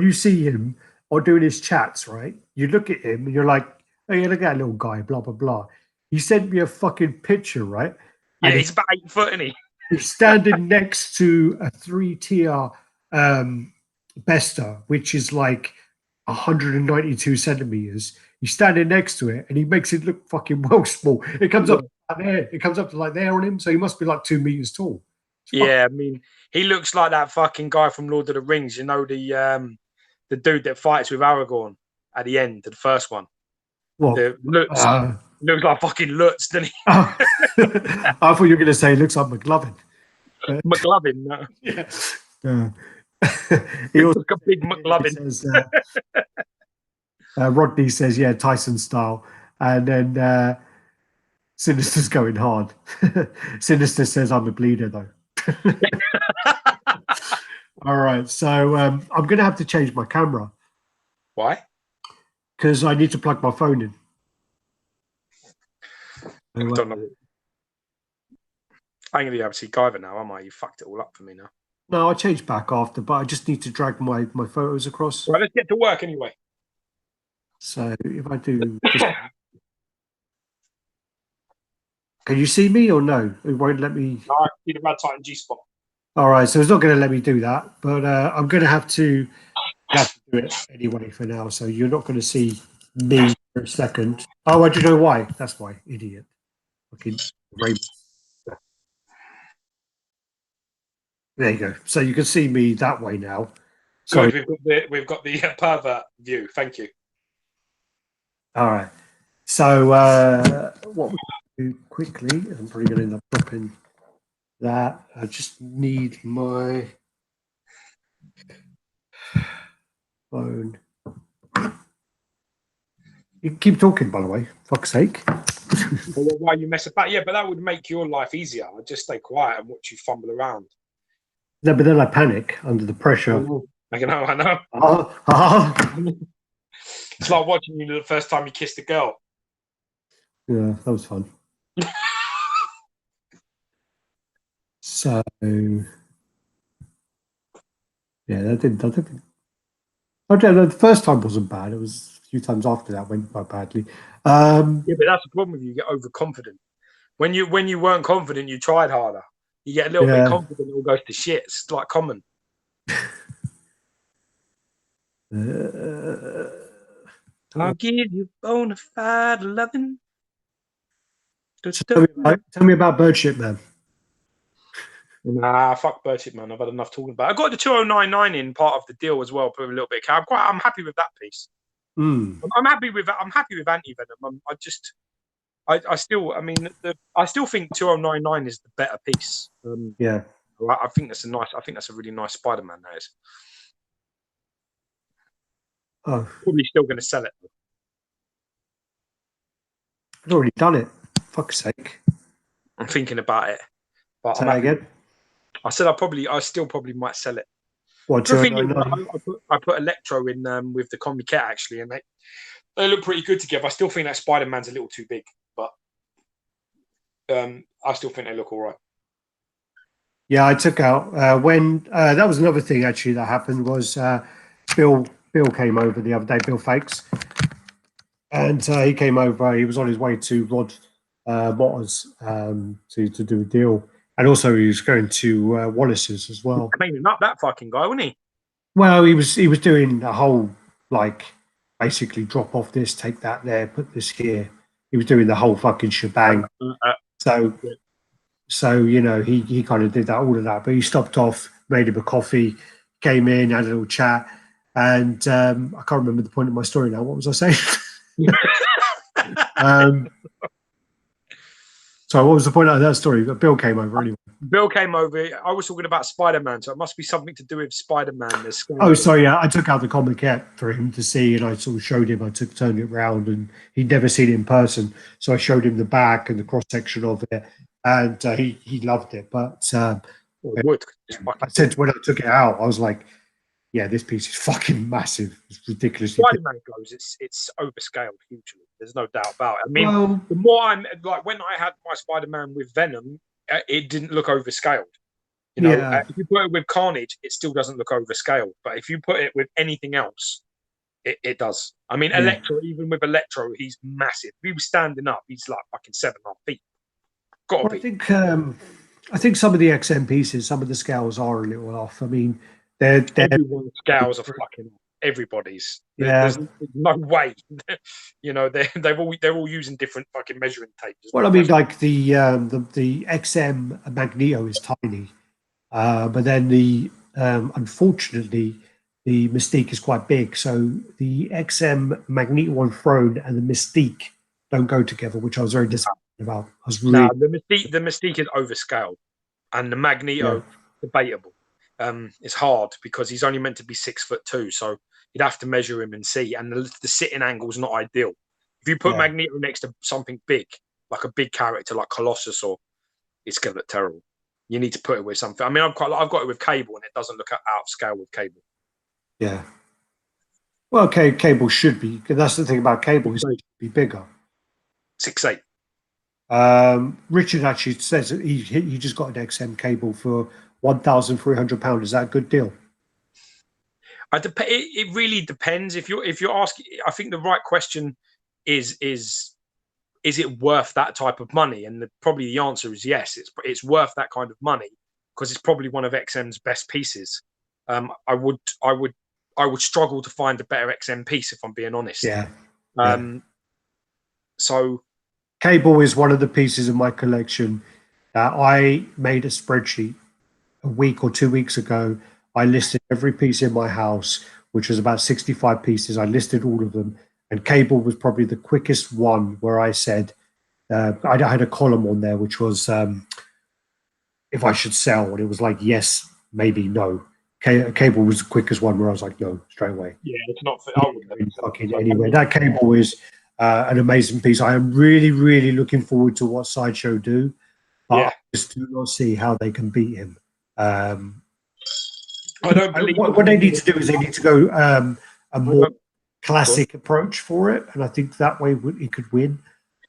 you see him or doing his chats, right? You look at him and you're like, "Oh, yeah, look at that little guy." Blah blah blah. He sent me a fucking picture, right? Yeah, he's about 8 foot, isn't he? He's standing next to a 3-tier Besta, which is like 192 centimeters. He's standing next to it, and he makes it look fucking well small. It comes up there. It comes up to like there on him, so he must be like 2 meters tall. Yeah, I mean, he looks like that fucking guy from Lord of the Rings. You know, the dude that fights with Aragorn at the end, the first one. What? Lutz. Looks like fucking Lutz, doesn't he? I thought you were going to say he looks like McLovin. McLovin, no. Yeah. He also got big McLovin. Says, Rodney says, "Yeah, Tyson style," and then Sinister's going hard. Sinister says, "I'm a bleeder, though." All right, so I'm going to have to change my camera. Why? Because I need to plug my phone in. I don't know. I'm going to be able to see Guyver now, am I? You fucked it all up for me now. No, I changed back after, but I just need to drag my photos across. Right, let's get to work anyway. So if I do... Can you see me or no? It won't let me... No, I see the Raddtitan G-spot. All right, so it's not going to let me do that, but I'm going to have to do it anyway for now. So you're not going to see me for a second. Oh, I do know why. That's why, idiot. Fucking Raymond. There you go. So you can see me that way now. So we've got the pervert view. Thank you. All right. So what we do quickly, I'm probably going to end up dropping that. I just need my phone. You can keep talking, by the way. Fuck's sake. Well, why you mess about? Yeah, but that would make your life easier. I'd just stay quiet and watch you fumble around. No, but then I panic under the pressure. I know. It's like watching you the first time you kissed a girl. Yeah, that was fun. So, yeah, that didn't. I don't know. The first time wasn't bad. It was a few times after that went quite badly. Yeah, but that's the problem with you. You get overconfident. When you weren't confident, you tried harder. You get a little bit confident, it all goes to shit. It's like common. I'll give you bona fide loving. Tell me about Birdship, man. Nah, fuck Berserk, man. I've had enough talking about it. I got the 2099 in part of the deal as well, put a little bit. I'm happy with that piece. I'm happy with Anti-Venom. I still think 2099 is the better piece. Yeah. I think that's a really nice Spider-Man. That is. Oh. Probably still going to sell it. I've already done it. Fuck's sake. I'm thinking about it. But Say that again. I said I still probably might sell it. What, the thing is, I put Electro in with the Combi Cat actually, and they look pretty good together. I still think that Spider-Man's a little too big, but I still think they look all right. Yeah, I took out when that was another thing actually that happened was Bill came over the other day, Bill Fakes, and he came over. He was on his way to Rod Motors to do a deal, and also he was going to Wallace's as well. Cleaning up that fucking guy, wasn't he? Well, he was doing a whole basically drop off this, take that there, put this here. He was doing the whole fucking shebang. So, you know, he kind of did that, all of that. But he stopped off, made him a coffee, came in, had a little chat, and I can't remember the point of my story now. What was I saying? So what was the point of that story? Bill came over anyway. Bill came over. I was talking about Spider-Man, so it must be something to do with Spider-Man. Oh, sorry. Yeah, I took out the comic for him to see, and I sort of showed him. Turned it around, and he'd never seen it in person, so I showed him the back and the cross section of it, and he loved it. But I said when I took it out, I was like, "Yeah, this piece is fucking massive. It's ridiculous." Spider-Man goes, it's overscaled hugely. There's no doubt about it. I mean, the more I'm like, when I had my Spider-Man with Venom, it didn't look overscaled. You know, if you put it with Carnage, it still doesn't look overscaled. But if you put it with anything else, it does. I mean, Electro, even with Electro, he's massive. If he was standing up, he's like fucking 7.5 feet. Gotta be. I think some of the XM pieces, some of the scales are a little off. I mean, everyone's scales are fucking everybody's. There's no way. You know, they're all using different fucking measuring tapes. Well, I mean, like the XM Magneto is tiny, but then unfortunately the Mystique is quite big. So the XM Magneto on Throne and the Mystique don't go together, which I was very disappointed about. I was really the Mystique is overscaled, and the Magneto debatable. It's hard because he's only meant to be 6'2", so you'd have to measure him and see. And the sitting angle is not ideal. If you put Magneto next to something big, like a big character like Colossus, or it's gonna look terrible. You need to put it with something. I mean, I've got it with Cable, and it doesn't look out of scale with Cable. Yeah. Well, okay, Cable should be. That's the thing about Cable, is it should be bigger. 6'8". Richard actually says that he just got an XM Cable for £1,300. Is that a good deal? It really depends. If you're asking, I think the right question is it worth that type of money? And probably the answer is yes. It's worth that kind of money because it's probably one of XM's best pieces. I would struggle to find a better XM piece if I'm being honest. Yeah. So Cable is one of the pieces of my collection that I made a spreadsheet a week or 2 weeks ago. I listed every piece in my house, which was about 65 pieces. I listed all of them. And Cable was probably the quickest one where I said, I had a column on there, which was if I should sell. And it was like, yes, maybe, no. Cable was the quickest one where I was like, no, straight away. Yeah, it's not fucking anyway. That Cable is an amazing piece. I am really, really looking forward to what Sideshow do. But I just do not see how they can beat him. I don't believe what they need to do is they need to go a more classic approach for it, and I think that way he could win.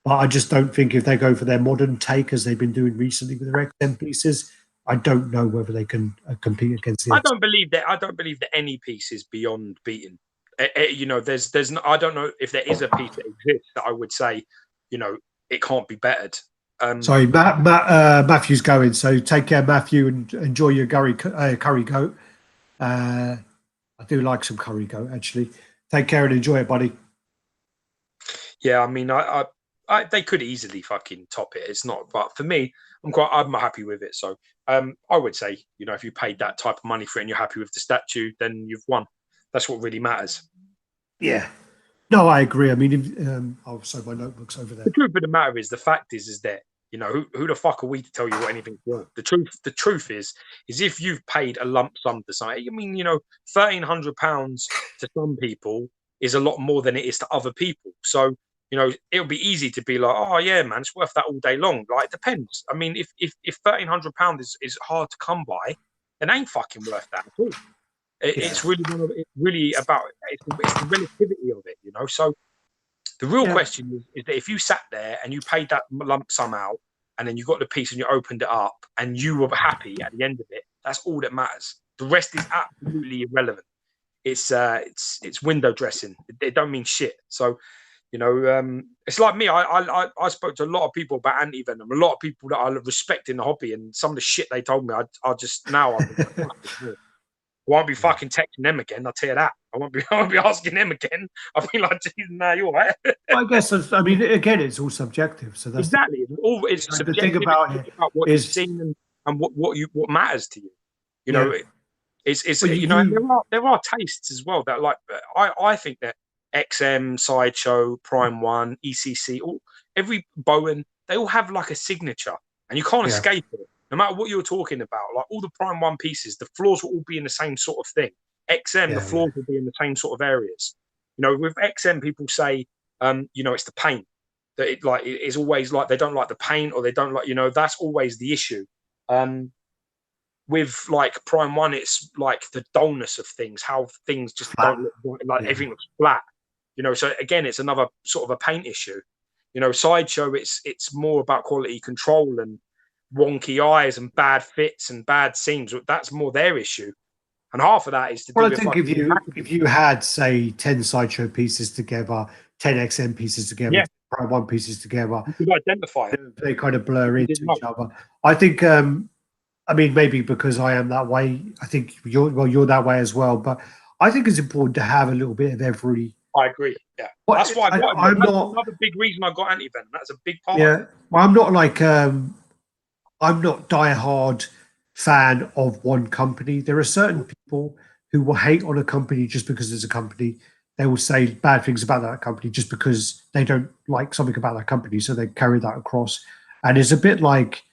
But I just don't think if they go for their modern take, as they've been doing recently with their XM pieces, I don't know whether they can compete against the. I don't believe that any piece is beyond beating. You know, there's no, I don't know if there is a piece that exists that I would say, you know, it can't be bettered. Sorry, Matthew's going. So take care, Matthew, and enjoy your curry goat. I do like some curry goat, actually. Take care and enjoy it, buddy. Yeah, I mean, they could easily fucking top it. It's not, but for me, I'm happy with it. So, I would say, you know, if you paid that type of money for it and you're happy with the statue, then you've won. That's what really matters. Yeah. No, I agree. I mean, sorry, my notebook's over there. The truth of the matter is, the fact is that, you know, who the fuck are we to tell you what anything's worth? The truth is if you've paid a lump sum to something, I mean, you know, £1,300 to some people is a lot more than it is to other people. So, you know, it'll be easy to be like, oh yeah, man, it's worth that all day long. Like, it depends. I mean, if £1,300 is hard to come by, then it ain't fucking worth that at all. It's really about it's the relativity of it, you know. So the real question is that if you sat there and you paid that lump sum out, and then you got the piece and you opened it up and you were happy at the end of it, that's all that matters. The rest is absolutely irrelevant. It's window dressing. It don't mean shit. So, you know, it's like me. I spoke to a lot of people about anti-venom, a lot of people that I respect in the hobby, and some of the shit they told me, I just now. won't be fucking texting them again. I'll tell you that. I won't be asking them again. I'll be like, "Geez, nah, you're right." Well, I guess I mean again, it's all subjective. So that's Exactly. It's the thing subjective. about It's it about what you've is, seen and what matters to you. You yeah. know, it's Well, you know, and there are tastes as well that like I think that XM, Sideshow, Prime One, ECC, all every Bowen, they all have like a signature, and you can't yeah, escape it. No matter what you're talking about, like all the Prime One pieces, the floors will all be in the same sort of thing. XM, the yeah, floors will be in the same sort of areas. You know, with XM, people say, you know, it's the paint that it is always like they don't like the paint or they don't like, you know, that's always the issue. With like Prime One, it's like the dullness of things, how things just flat. don't look like Yeah. everything looks flat. You know, so again, it's another sort of a paint issue. You know, Sideshow, it's more about quality control and wonky eyes and bad fits and bad seams. That's more their issue, and half of that is to do Well, I with think like if you had say 10 Sideshow pieces together, 10 XM pieces together, yeah, Prime One pieces together, you could identify it. they kind of blur You didn't into know. each other. I think I mean, maybe because I am that way. I think you're that way as well. But I think it's important to have a little bit of every. I agree. Yeah, Well, that's why I got him. I'm That's not. another big reason I got anti venom. That's a big part of Yeah, it. well, I'm not like I'm not diehard fan of one company. There are certain people who will hate on a company just because it's a company. They will say bad things about that company just because they don't like something about that company, so they carry that across. And it's a bit like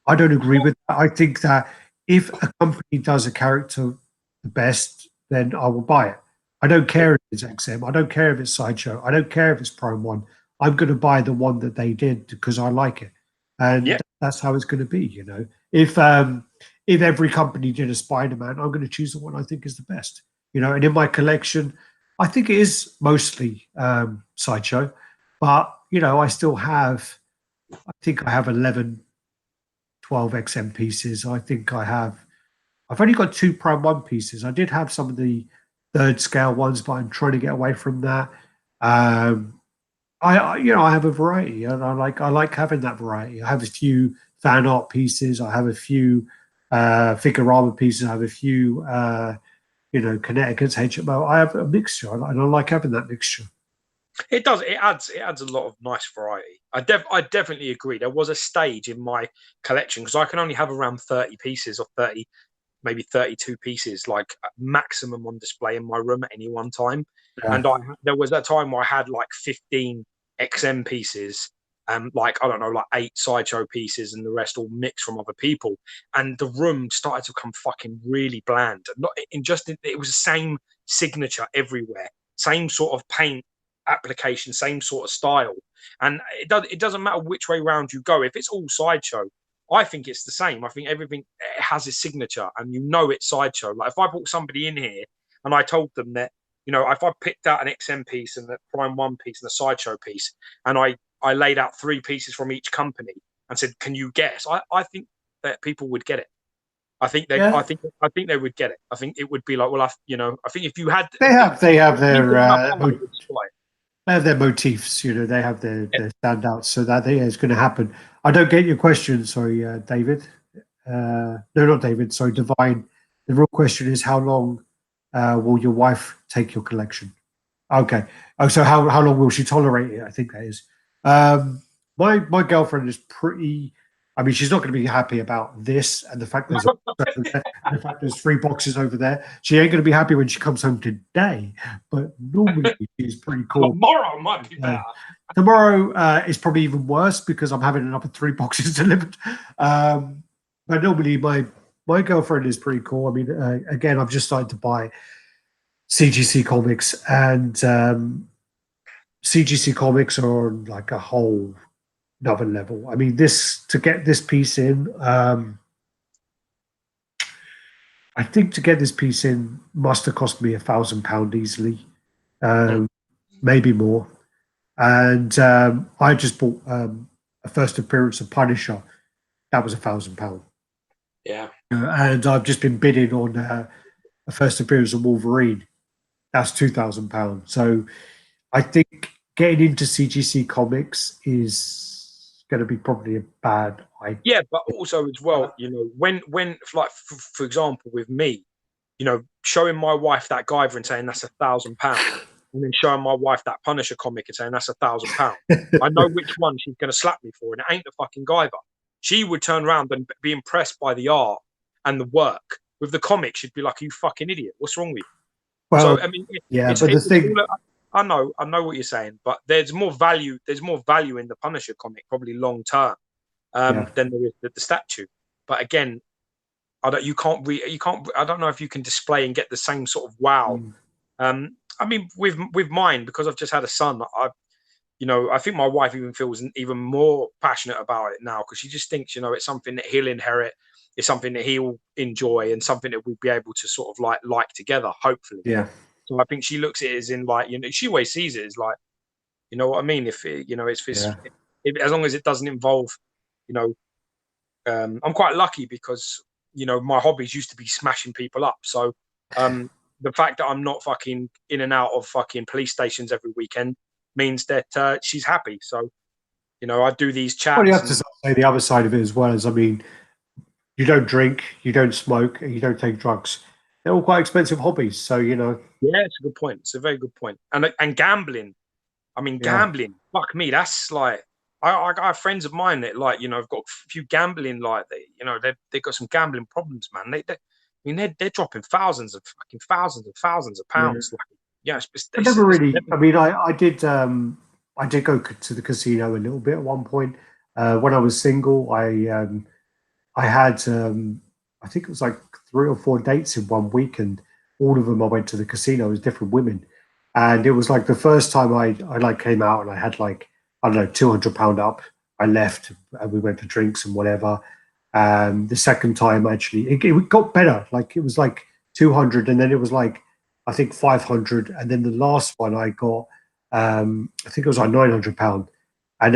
I don't agree with that. I think that if a company does a character the best, then I will buy it. I don't care if it's XM. I don't care if it's Sideshow. I don't care if it's Prime One. I'm going to buy the one that they did because I like it, Yeah, and that's how it's going to be. You know, if every company did a Spider-Man, I'm going to choose the one I think is the best. You know, and in my collection, I think it is mostly Sideshow, but you know, I still have. I think I have 11 12 XM pieces. I think I've only got two Prime One pieces. I did have some of the third scale ones, but I'm trying to get away from that. Um, you know, I have a variety, and I like having that variety. I have a few fan art pieces. I have a few Figurama pieces. I have a few, you know, Connecticut's HMO. I have a mixture, and I like having that mixture. it does. It adds a lot of nice variety. I definitely agree. There was a stage in my collection because I can only have around 30 pieces or 30, maybe 32 pieces, like maximum on display in my room at any one time. Yeah, And there was that time where I had like 15 XM pieces, like I don't know, like 8 Sideshow pieces, and the rest all mixed from other people. And the room started to become fucking really bland. Not in just it was the same signature everywhere, same sort of paint application, same sort of style. And it doesn't matter which way round you go. If it's all Sideshow, I think it's the same. I think everything has a signature, and you know it's Sideshow. Like if I brought somebody in here and I told them that, you know, if I picked out an XM piece and a Prime One piece and a Sideshow piece, and I laid out 3 pieces from each company and said, "Can you guess?" I think that people would get it. yeah. I think they would get it. I think it would be like, well, you know, I think if you had, They have if you their put enough on it, it would display. they have their motifs, you know, they have their standouts, so that yeah, it's going to happen. I don't get your question, sorry, David. No, not David, sorry, Divine. The real question is how long will your wife take your collection? Okay. Oh, so how long will she tolerate it? I think that is. My girlfriend is pretty. I mean, she's not going to be happy about this and the fact there's a box over there, and the fact there's 3 boxes over there. She ain't going to be happy when she comes home today. But normally she's pretty cool. Tomorrow might be better. Tomorrow is probably even worse because I'm having another 3 boxes delivered. But normally my girlfriend is pretty cool. I mean, again, I've just started to buy CGC comics, and CGC comics are on like a whole another level. I mean, this to get this piece in, I think to get this piece in must have cost me £1,000 easily, maybe more. And I just bought a first appearance of Punisher. That was £1,000. Yeah. And I've just been bidding on a first appearance of Wolverine. That's £2,000. So I think getting into CGC comics is going to be probably a bad idea. Yeah, but also as well, you know, when like for example with me, you know, showing my wife that Guyver and saying that's £1,000, and then showing my wife that Punisher comic and saying that's £1,000. I know which one she's going to slap me for, and it ain't the fucking Guyver. She would turn around and be impressed by the art and the work. With the comic, she'd be like, "You fucking idiot! What's wrong with you?" Well, So I mean, yeah, but the thing, I know what you're saying, but there's more value. There's more value in the Punisher comic, probably long term, than there is the statue. But again, you can't. I don't know if you can display and get the same sort of wow. I mean, with mine, because I've just had a son, I think my wife even feels even more passionate about it now, because she just thinks, it's something that he'll inherit, it's something that he'll enjoy, and something that we'll be able to sort of like together, hopefully. Yeah. So I think she looks at it as in like, she always sees it as like, you know what I mean? If as long as it doesn't involve, I'm quite lucky because, my hobbies used to be smashing people up. So the fact that I'm not fucking in and out of fucking police stations every weekend means that she's happy. So, I do these chats. Well, you have to say the other side of it as well. As, I mean, you don't drink, you don't smoke, and you don't take drugs. They're all quite expensive hobbies. So, Yeah, it's a good point. It's a very good point. And gambling. I mean, gambling. Fuck me. That's like, I have friends of mine that have got a few gambling, they've got some gambling problems, man. They're dropping thousands of pounds. I never really. I mean, I did go to the casino a little bit at one point. When I was single, I had I think it was like 3 or 4 dates in one week, and all of them I went to the casino as different women, and it was like the first time I like came out and I had like, I don't know, £200 up. I left and we went for drinks and whatever. The second time, actually, it got better. Like, it was like 200, and then it was like, I think 500, and then the last one I got, I think it was like £900, and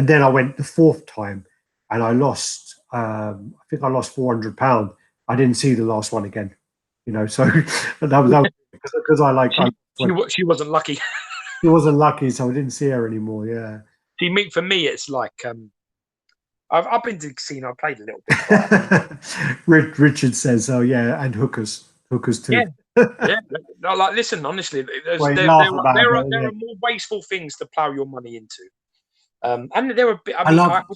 then I went the fourth time, and I lost. I think I lost £400. I didn't see the last one again. So that was because she wasn't lucky. She wasn't lucky, so I didn't see her anymore. Yeah. See, for me, it's like I've been to the casino. I played a little bit. Richard says, "Oh yeah, and hookers too." Yeah. No, like, listen, honestly, there are more wasteful things to plow your money into. And there are. I got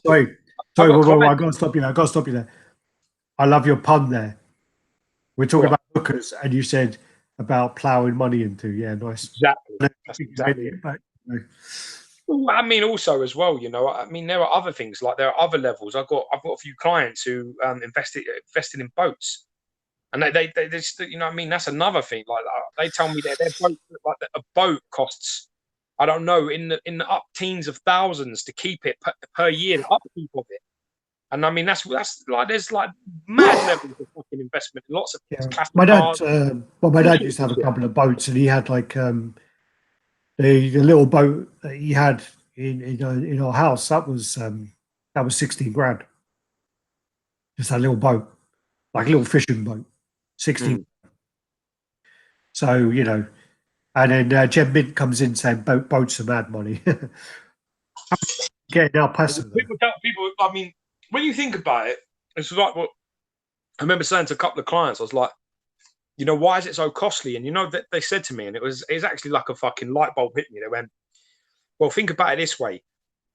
to stop you there. I got to stop you there. I love your pun there. We're talking about hookers, and you said about plowing money into. Yeah, nice. Exactly. That's exactly it. Well, I mean, also as well, I mean, there are other things, like there are other levels. I've got a few clients who invested in boats, and they just, I mean, that's another thing. Like, they tell me that their boat, like a boat costs, I don't know, in the up teens of thousands to keep it per year, the upkeep of it. And I mean, that's like, there's like mad levels of fucking investment. Lots of my dad used to have a couple of boats, and he had like the little boat that he had in our house. That was 16 grand. Just a little boat, like a little fishing boat, 16. So and then Jen Mint comes in saying boats are mad money. Getting now passive. People, I mean, when you think about it, it's like what I remember saying to a couple of clients. I was like, why is it so costly? And that they said to me, and it's actually like a fucking light bulb hit me. They went, well, think about it this way.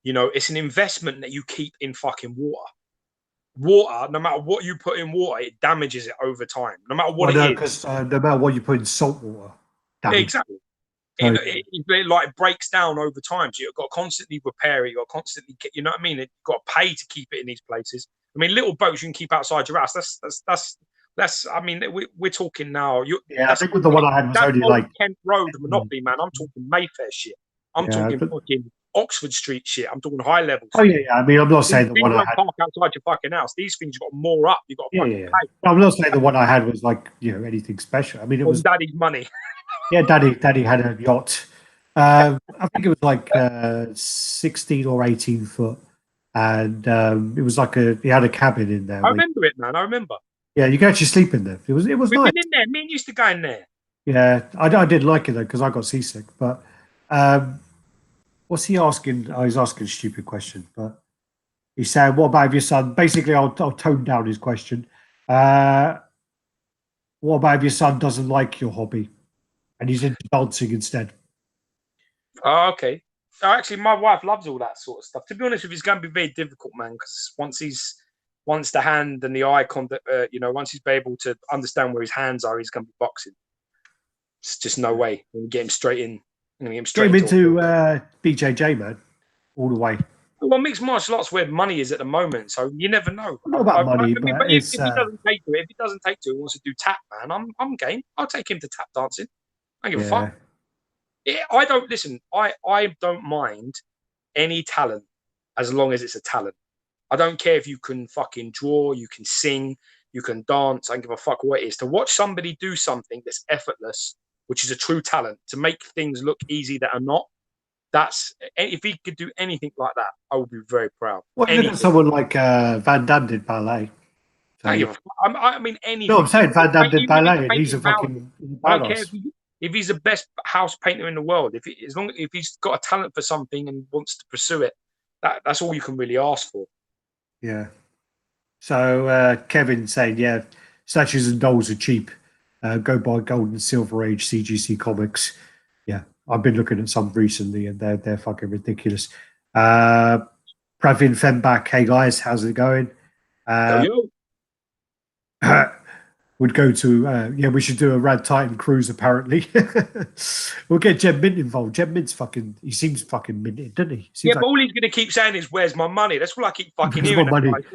It's an investment that you keep in fucking water. Water, no matter what you put in water, it damages it over time. No matter what it is. Because no matter what you put in salt water. Exactly. It like breaks down over time. So you've got to constantly repair it. You've got to constantly get, you know what I mean? You've got to pay to keep it in these places. I mean, little boats you can keep outside your house. That's. I mean, we're talking now. I think with the one I had was only like Kent Road Monopoly, man. I'm talking Mayfair shit. I'm talking fucking Oxford Street shit. I'm talking high level. Oh yeah. I mean, I'm not saying the one I had park outside your fucking house. These things you've got more up. You've got to fucking pay. I'm not saying the one I had was like anything special. I mean, it was daddy's money. Yeah, Daddy had a yacht. I think it was like 16 or 18 foot, and it was like he had a cabin in there. I remember it, man. I remember. Yeah, you could actually sleep in there. It was We've nice. been in there. Me and used to go in there. Yeah, I didn't like it though because I got seasick. But what's he asking? Oh, he's asking a stupid question. But he's saying, "What about your son?" Basically, I'll tone down his question. What about if your son doesn't like your hobby and he's into dancing instead? Oh, okay. Actually, my wife loves all that sort of stuff. To be honest with you, it's going to be very difficult, man, because once the hand and the eye contact, once he's able to understand where his hands are, he's going to be boxing. It's just no way. I'm going to get him straight in. I'm going to get him Get straight him into it. into BJJ, man, all the way. Well, mixed martial arts where money is at the moment, so you never know. Not about money, I mean, but but if it's he doesn't take to it, if he doesn't take to it, wants to do tap, man, I'm game. I'll take him to tap dancing. I don't give a yeah. fuck. I don't listen. I don't mind any talent as long as it's a talent. I don't care if you can fucking draw, you can sing, you can dance. I don't give a fuck what it is. To watch somebody do something that's effortless, which is a true talent, to make things look easy that are not. That's if he could do anything like that, I would be very proud. Well, look at Anything. someone like Van Damme did ballet. I don't So, give a fuck. I mean no, I'm anything. saying Van Damme did Even if he's ballet, and he's a painting houses, fucking I don't care badass. if he's the best house painter in the world. As long if he's got a talent for something and wants to pursue it, that's all you can really ask for. Yeah. So Kevin saying, yeah, statues and dolls are cheap. Go buy Gold and Silver Age CGC comics. Yeah, I've been looking at some recently, and they're fucking ridiculous. Pravin Fembach, hey guys, how's it going? Yo. Would go to yeah, we should do a Raddtitan cruise apparently. We'll get Jeb Mint involved. Jeb Mint's fucking, he seems fucking minted, doesn't he? Yeah, Seems but all he's going to keep saying is, "Where's my money?" That's all I keep fucking where's my hearing. money?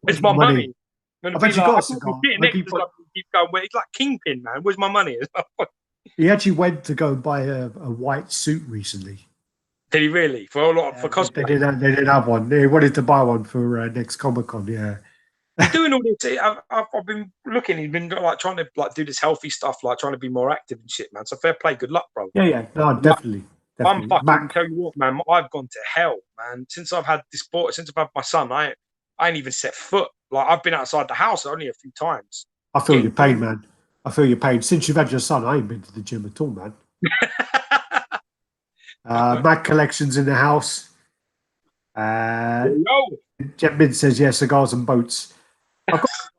Where's my money? I'm I've going to be actually like, got I a can't be cigar. sitting next to something and keep going. Well, it's like Kingpin, man. Where's my money? He actually went to go and buy a white suit recently. Did he really? For a lot for They cosplay? they didn't have one. They wanted to buy one for next Comic Con. Yeah. He's doing all this. I've been looking. He's been like trying to like do this healthy stuff, like trying to be more active and shit, man. So fair play, good luck, bro. Yeah, yeah. No, definitely. I'm Definitely. fucking Mac, tell you what, man. I've gone to hell, man. Since I've had this sport, since I've had my son, I ain't even set foot. Like I've been outside the house only a few times. I feel your pain, man. I feel your pain. Since you've had your son, I ain't been to the gym at all, man. Mac collections in the house. Yo. Jet Mid says, yeah, cigars and boats.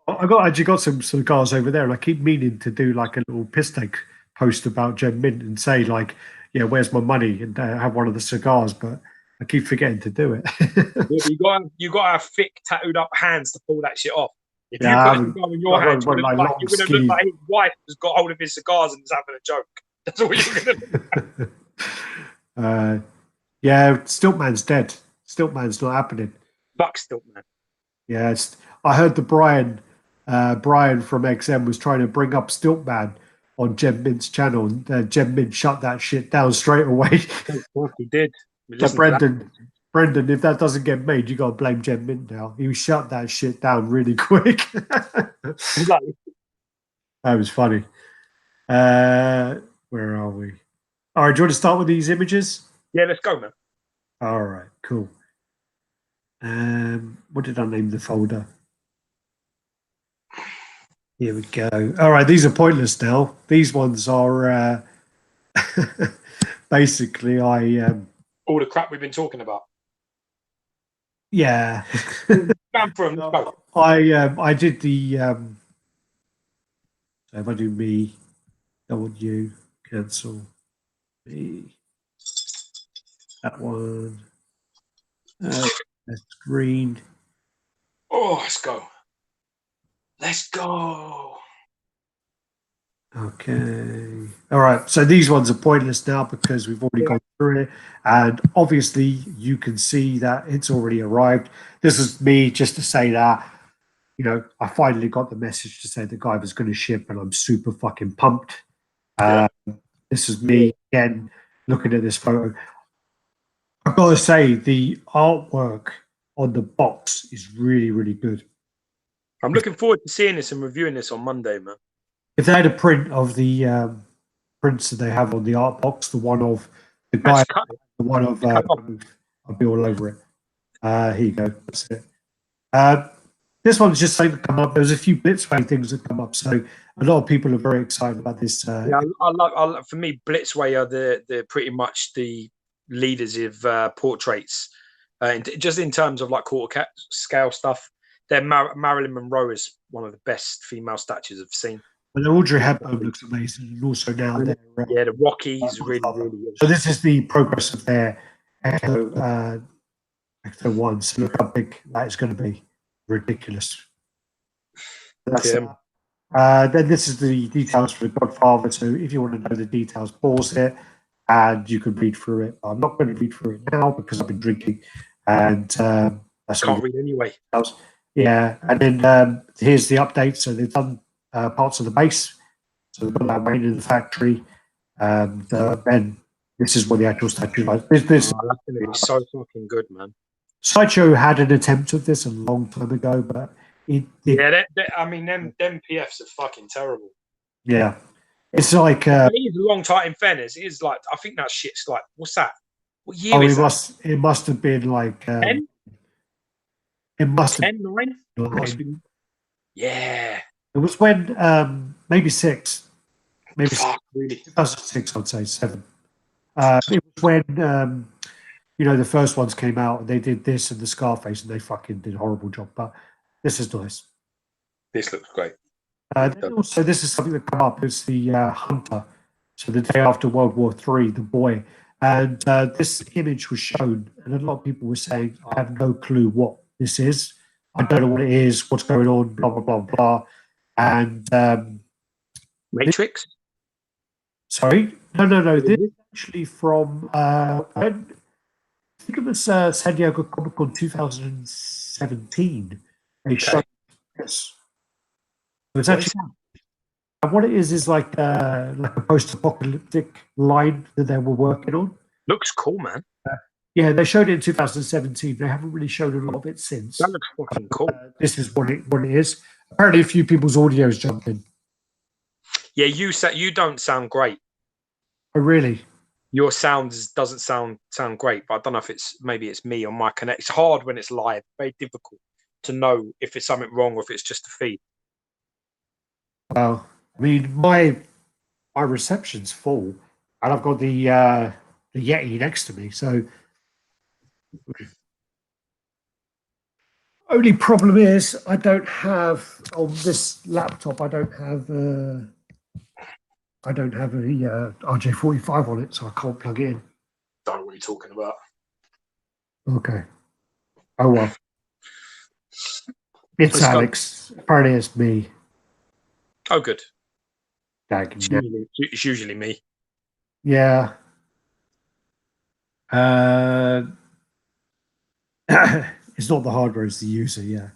Actually got some cigars over there, and I keep meaning to do like a little piss take post about Jem Mint and say like, yeah, where's my money, and have one of the cigars, but I keep forgetting to do it. Yeah, you got to have thick tattooed up hands to pull that shit off. If you Yeah, put a cigar in your hand, like long, you're going to look like his wife has got hold of his cigars and is having a joke. That's all you're going to look. Yeah, Stiltman's dead. Stiltman's not happening. Fuck Stiltman. Yeah, I heard the Brian from XM was trying to bring up Stiltman on Jem Mint's channel, and Jem Mint shut that shit down straight away. Of course he did. So Brendan, if that doesn't get made, you got to blame Jem Mint now. He shut that shit down really quick. That was funny. Where are we? All right, do you want to start with these images? Yeah, let's go, man. All right, cool. What did I name the folder? Here we go. All right, these are pointless now. These ones are basically all the crap we've been talking about. Yeah. Let's go. I did the so if I do me, W, cancel me, that one. That's green. Oh, let's go. Let's go. Okay. All right. So these ones are pointless now because we've already gone through it. And obviously you can see that it's already arrived. This is me just to say that, you know, I finally got the message to say the guy was going to ship, and I'm super fucking pumped. This is me again looking at this photo. I've got to say the artwork on the box is really, really good. I'm looking forward to seeing this and reviewing this on Monday, man. If they had a print of the prints that they have on the art box, the one of the guy, the one of I'll be all over it. Here you go. That's it. This one's just something to come up. There's a few Blitzway things that come up, so a lot of people are very excited about this. Yeah, I love. For me, Blitzway are the pretty much the leaders of portraits, just in terms of like quarter scale stuff. Marilyn Monroe is one of the best female statues I've seen. But Audrey Hepburn looks amazing, and also now they're Yeah, the Rockies really, really good. so this is the progress of their Ecto One. So look how big that is going to be. Ridiculous. That's Yeah. then this is the details for the Godfather. So if you want to know the details, pause it and you can read through it. I'm not going to read through it now because I've been drinking, and that's Can't read anyway. Yeah, and then here's the update. So they've done parts of the base. So they've got that made in the factory, and then this is what the actual statue like. This That's going to be so fucking good, man. Sideshow had an attempt of this a long time ago, but I mean, them PFs are fucking terrible. Yeah, it's like it is a long time. In fairness, it is like I think that shit's like what's that? What year is that? It must have been like 10? It must have 10, 9? Yeah. It was when maybe 6, maybe really? 2006. I'd say 7. It was when the first ones came out and they did this and the Scarface and they fucking did a horrible job. But this is nice. This looks great. Also, this is something that come up. It's the Hunter. So the day after World War III, the boy. And this image was shown, and a lot of people were saying, "I have no clue what this is. I don't know what it is. What's going on? Blah blah blah blah." And Matrix. Sorry, no. This is actually from I think it was San Diego Comic Con 2017. They showed this. So it's actually what it is like a post-apocalyptic line that they were working on. Looks cool, man. Yeah, they showed it in 2017. They haven't really shown a lot of it since. That looks fucking cool. This is what it is. Apparently, a few people's audios jumped in. Yeah, you don't sound great. Oh, really? Your sound doesn't sound great, but I don't know if it's me or my connect. It's hard when it's live. Very difficult to know if it's something wrong or if it's just a feed. Well, I mean, my reception's full, and I've got the Yeti next to me. So, only problem is I don't have on this laptop. I don't have a RJ45 on it, so I can't plug it in. Don't know what you're talking about. Okay. Oh well. It's Alex. Apparently, it's me. Oh, good. It's usually me. Yeah. It's not the hardware, it's the user, yeah.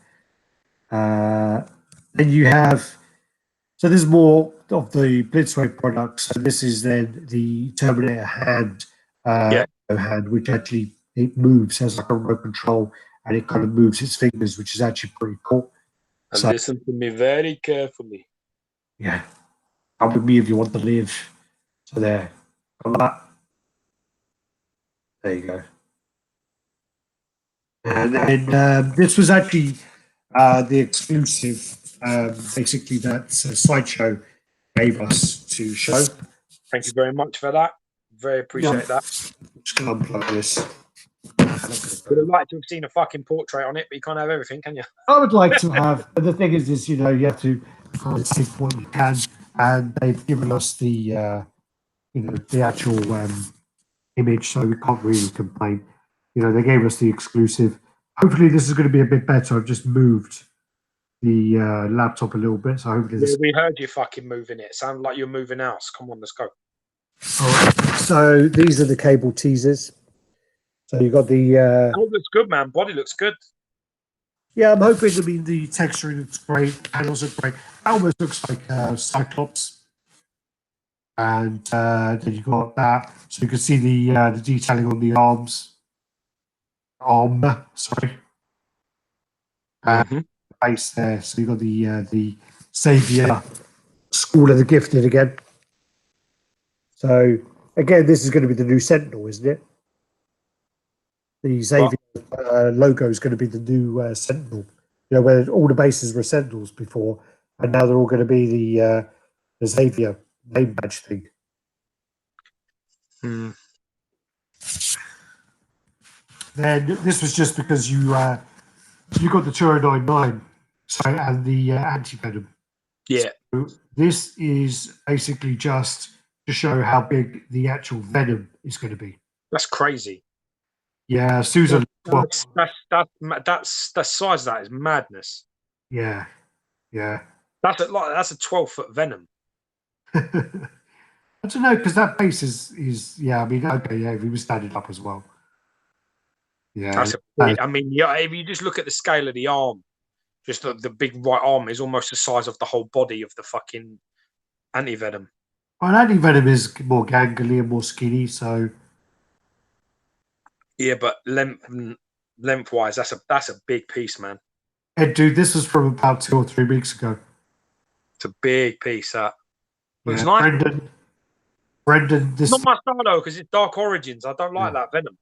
Then you have, so there's more of the Blitzwave products. So this is then the Terminator hand, hand, which actually it moves, has like a remote control, and it kind of moves its fingers, which is actually pretty cool. And so, listen to me very carefully. Yeah. Come with me if you want to live. So there. There you go. And then this was actually the exclusive, basically, that Sideshow gave us to show. Thank you very much for that. Very appreciate that. I'm just going to unplug this. Would have liked to have seen a fucking portrait on it, but you can't have everything, can you? I would like to have, but the thing is you have to take what you can, and they've given us the, the actual image, so we can't really complain. They gave us the exclusive. Hopefully, this is going to be a bit better. I've just moved the laptop a little bit, so hopefully this. Yeah, we heard you fucking moving it. Sounded like you're moving house. Come on, let's go. All right. So these are the cable teasers. So you got the. Oh, looks good, man. Body looks good. Yeah, I'm hoping. I mean, the texturing looks great. Panels look great. Almost looks like Cyclops. And then you got that, so you can see the detailing on the arms. Sorry. Base there. So you got the Savior School of the Gifted again. So again, this is going to be the new Sentinel, isn't it? The Xavier logo is going to be the new Sentinel. Where all the bases were Sentinels before, and now they're all going to be the Xavier name badge thing. Then this was just because you got the 2099, and the anti-venom. Yeah, So this is basically just to show how big the actual venom is going to be. that's crazy. Yeah, Susan. Well, That's the size of that is madness. yeah, yeah. That's a 12-foot venom. I don't know because that base is yeah. I mean, okay, yeah. If he was standing up as well, yeah. That's a big, I mean, yeah. If you just look at the scale of the arm, just the big right arm is almost the size of the whole body of the fucking anti venom. Well, anti venom is more gangly and more skinny, so Yeah, but lengthwise, that's a big piece, man. and dude, this was from about 2 or 3 weeks ago. It's a big piece. That looks Yeah, nice. Brendan, Not this my style though, because it's Dark Origins. I don't like yeah. that venom.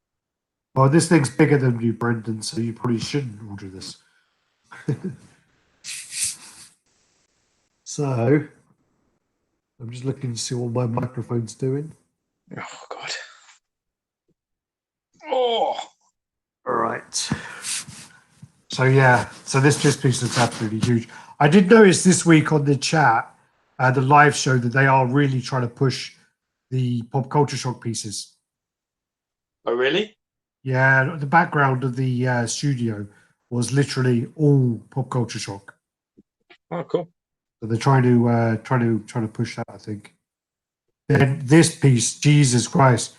Well, this thing's bigger than you, Brendan, so you probably shouldn't order this. So I'm just looking to see what my microphone's doing. Oh god. Oh. All right. So yeah, so this piece is absolutely huge. I did notice this week on the chat, the live show, that they are really trying to push the pop culture shock pieces. Oh really? Yeah, the background of the studio was literally all pop culture shock. Oh cool. So they're trying to push that, I think. Then this piece, Jesus Christ,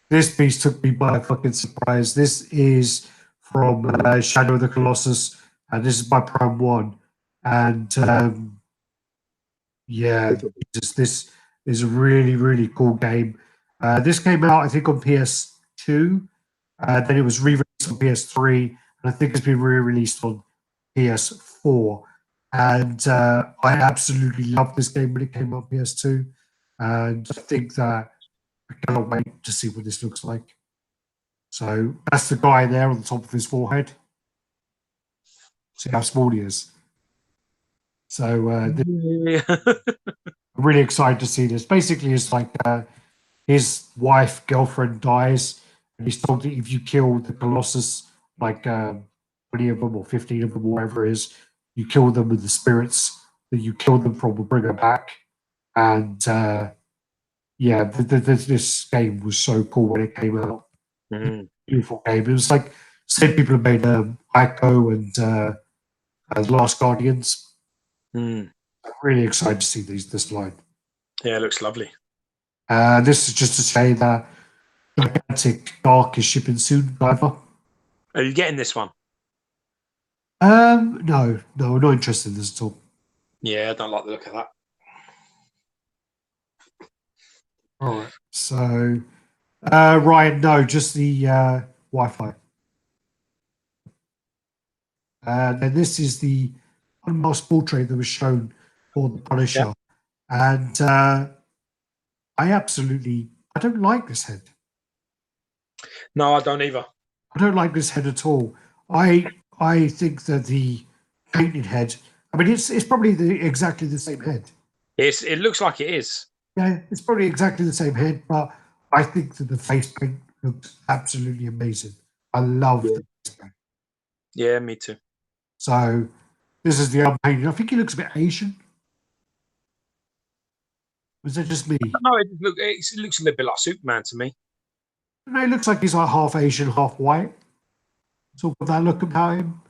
this piece took me by fucking surprise. This is from Shadow of the Colossus, and this is by Prime One. And yeah, this is a really, really cool game. This came out, I think, on PS2. Then it was re-released on PS3, and I think it's been re-released on PS4. And I absolutely loved this game when it came out on PS2. And I think that I cannot wait to see what this looks like. So that's the guy there on the top of his forehead. See how small he is. So Yeah. I'm really excited to see this. Basically, it's like his wife, girlfriend dies, and he's told that if you kill the Colossus, like 20 of them or 15 of them, or whatever it is, you kill them with the spirits that you killed them from will bring her back. And yeah, this game was so cool when it came out. Mm. Beautiful game. It was like same people have made Ico and Last Guardians. Mm. I'm really excited to see this line. Yeah, it looks lovely. This is just to say that Gigantic Dark is shipping soon, either. Are you getting this one? No, I'm not interested in this at all. Yeah, I don't like the look of that. All right. So, Ryan, no, just the Wi-Fi. Then this is the unmasked portrait that was shown for the Punisher, and I don't like this head. No, I don't either. I don't like this head at all. I think that the painted head. I mean, it's probably exactly the same head. It looks like it is. Yeah, it's probably exactly the same head, but I think that the face paint looks absolutely amazing. I love the face paint. Yeah, me too. So this is the unpainted. I think he looks a bit Asian. Was that just me? No, it looks a little bit like Superman to me. No, it looks like he's like half Asian, half white. Sort of that look about him.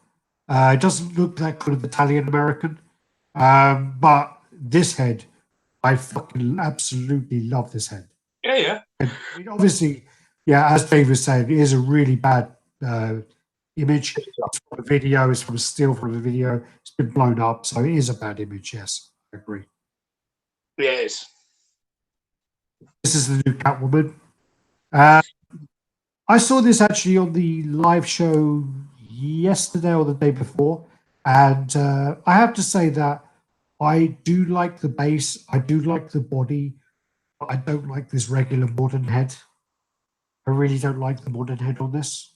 It doesn't look that kind of Italian American. But this head, I fucking absolutely love this head. Yeah, yeah. And obviously, yeah, as Dave was saying, it is a really bad image. It's from a video, it's from a still from a video. It's been blown up, so it is a bad image, yes. I agree. Yeah, it is. This is the new Catwoman. I saw this actually on the live show yesterday or the day before, and I have to say that I do like the base, I do like the body, but I don't like this regular modern head. I really don't like the modern head on this.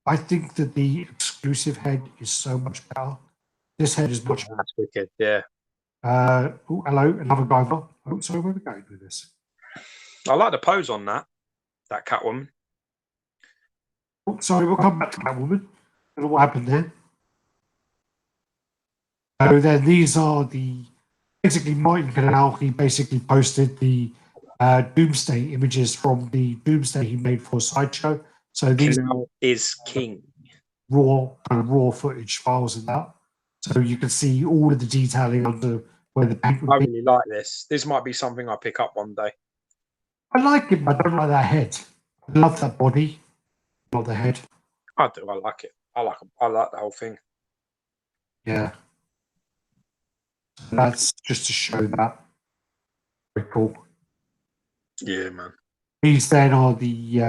I think that the exclusive head is so much better. This head is much better. That's wicked, yeah. Oh, hello, another guy. Oh, sorry, where are we going with this? I like the pose on that Catwoman. Oh, sorry, we'll come back to Catwoman. I don't know what happened there. So then these are basically Martin Canal. He basically posted the Doomsday images from the Doomsday he made for Sideshow. So these Canal is king. raw footage files and that. So you can see all of the detailing under where the paint would I be. really like this. This might be something I pick up one day. I like it, but I don't like that head. I love that body, not the head. I do. I like it. I like the whole thing. Yeah. That's just to show that. Very cool. Yeah, man. These then are the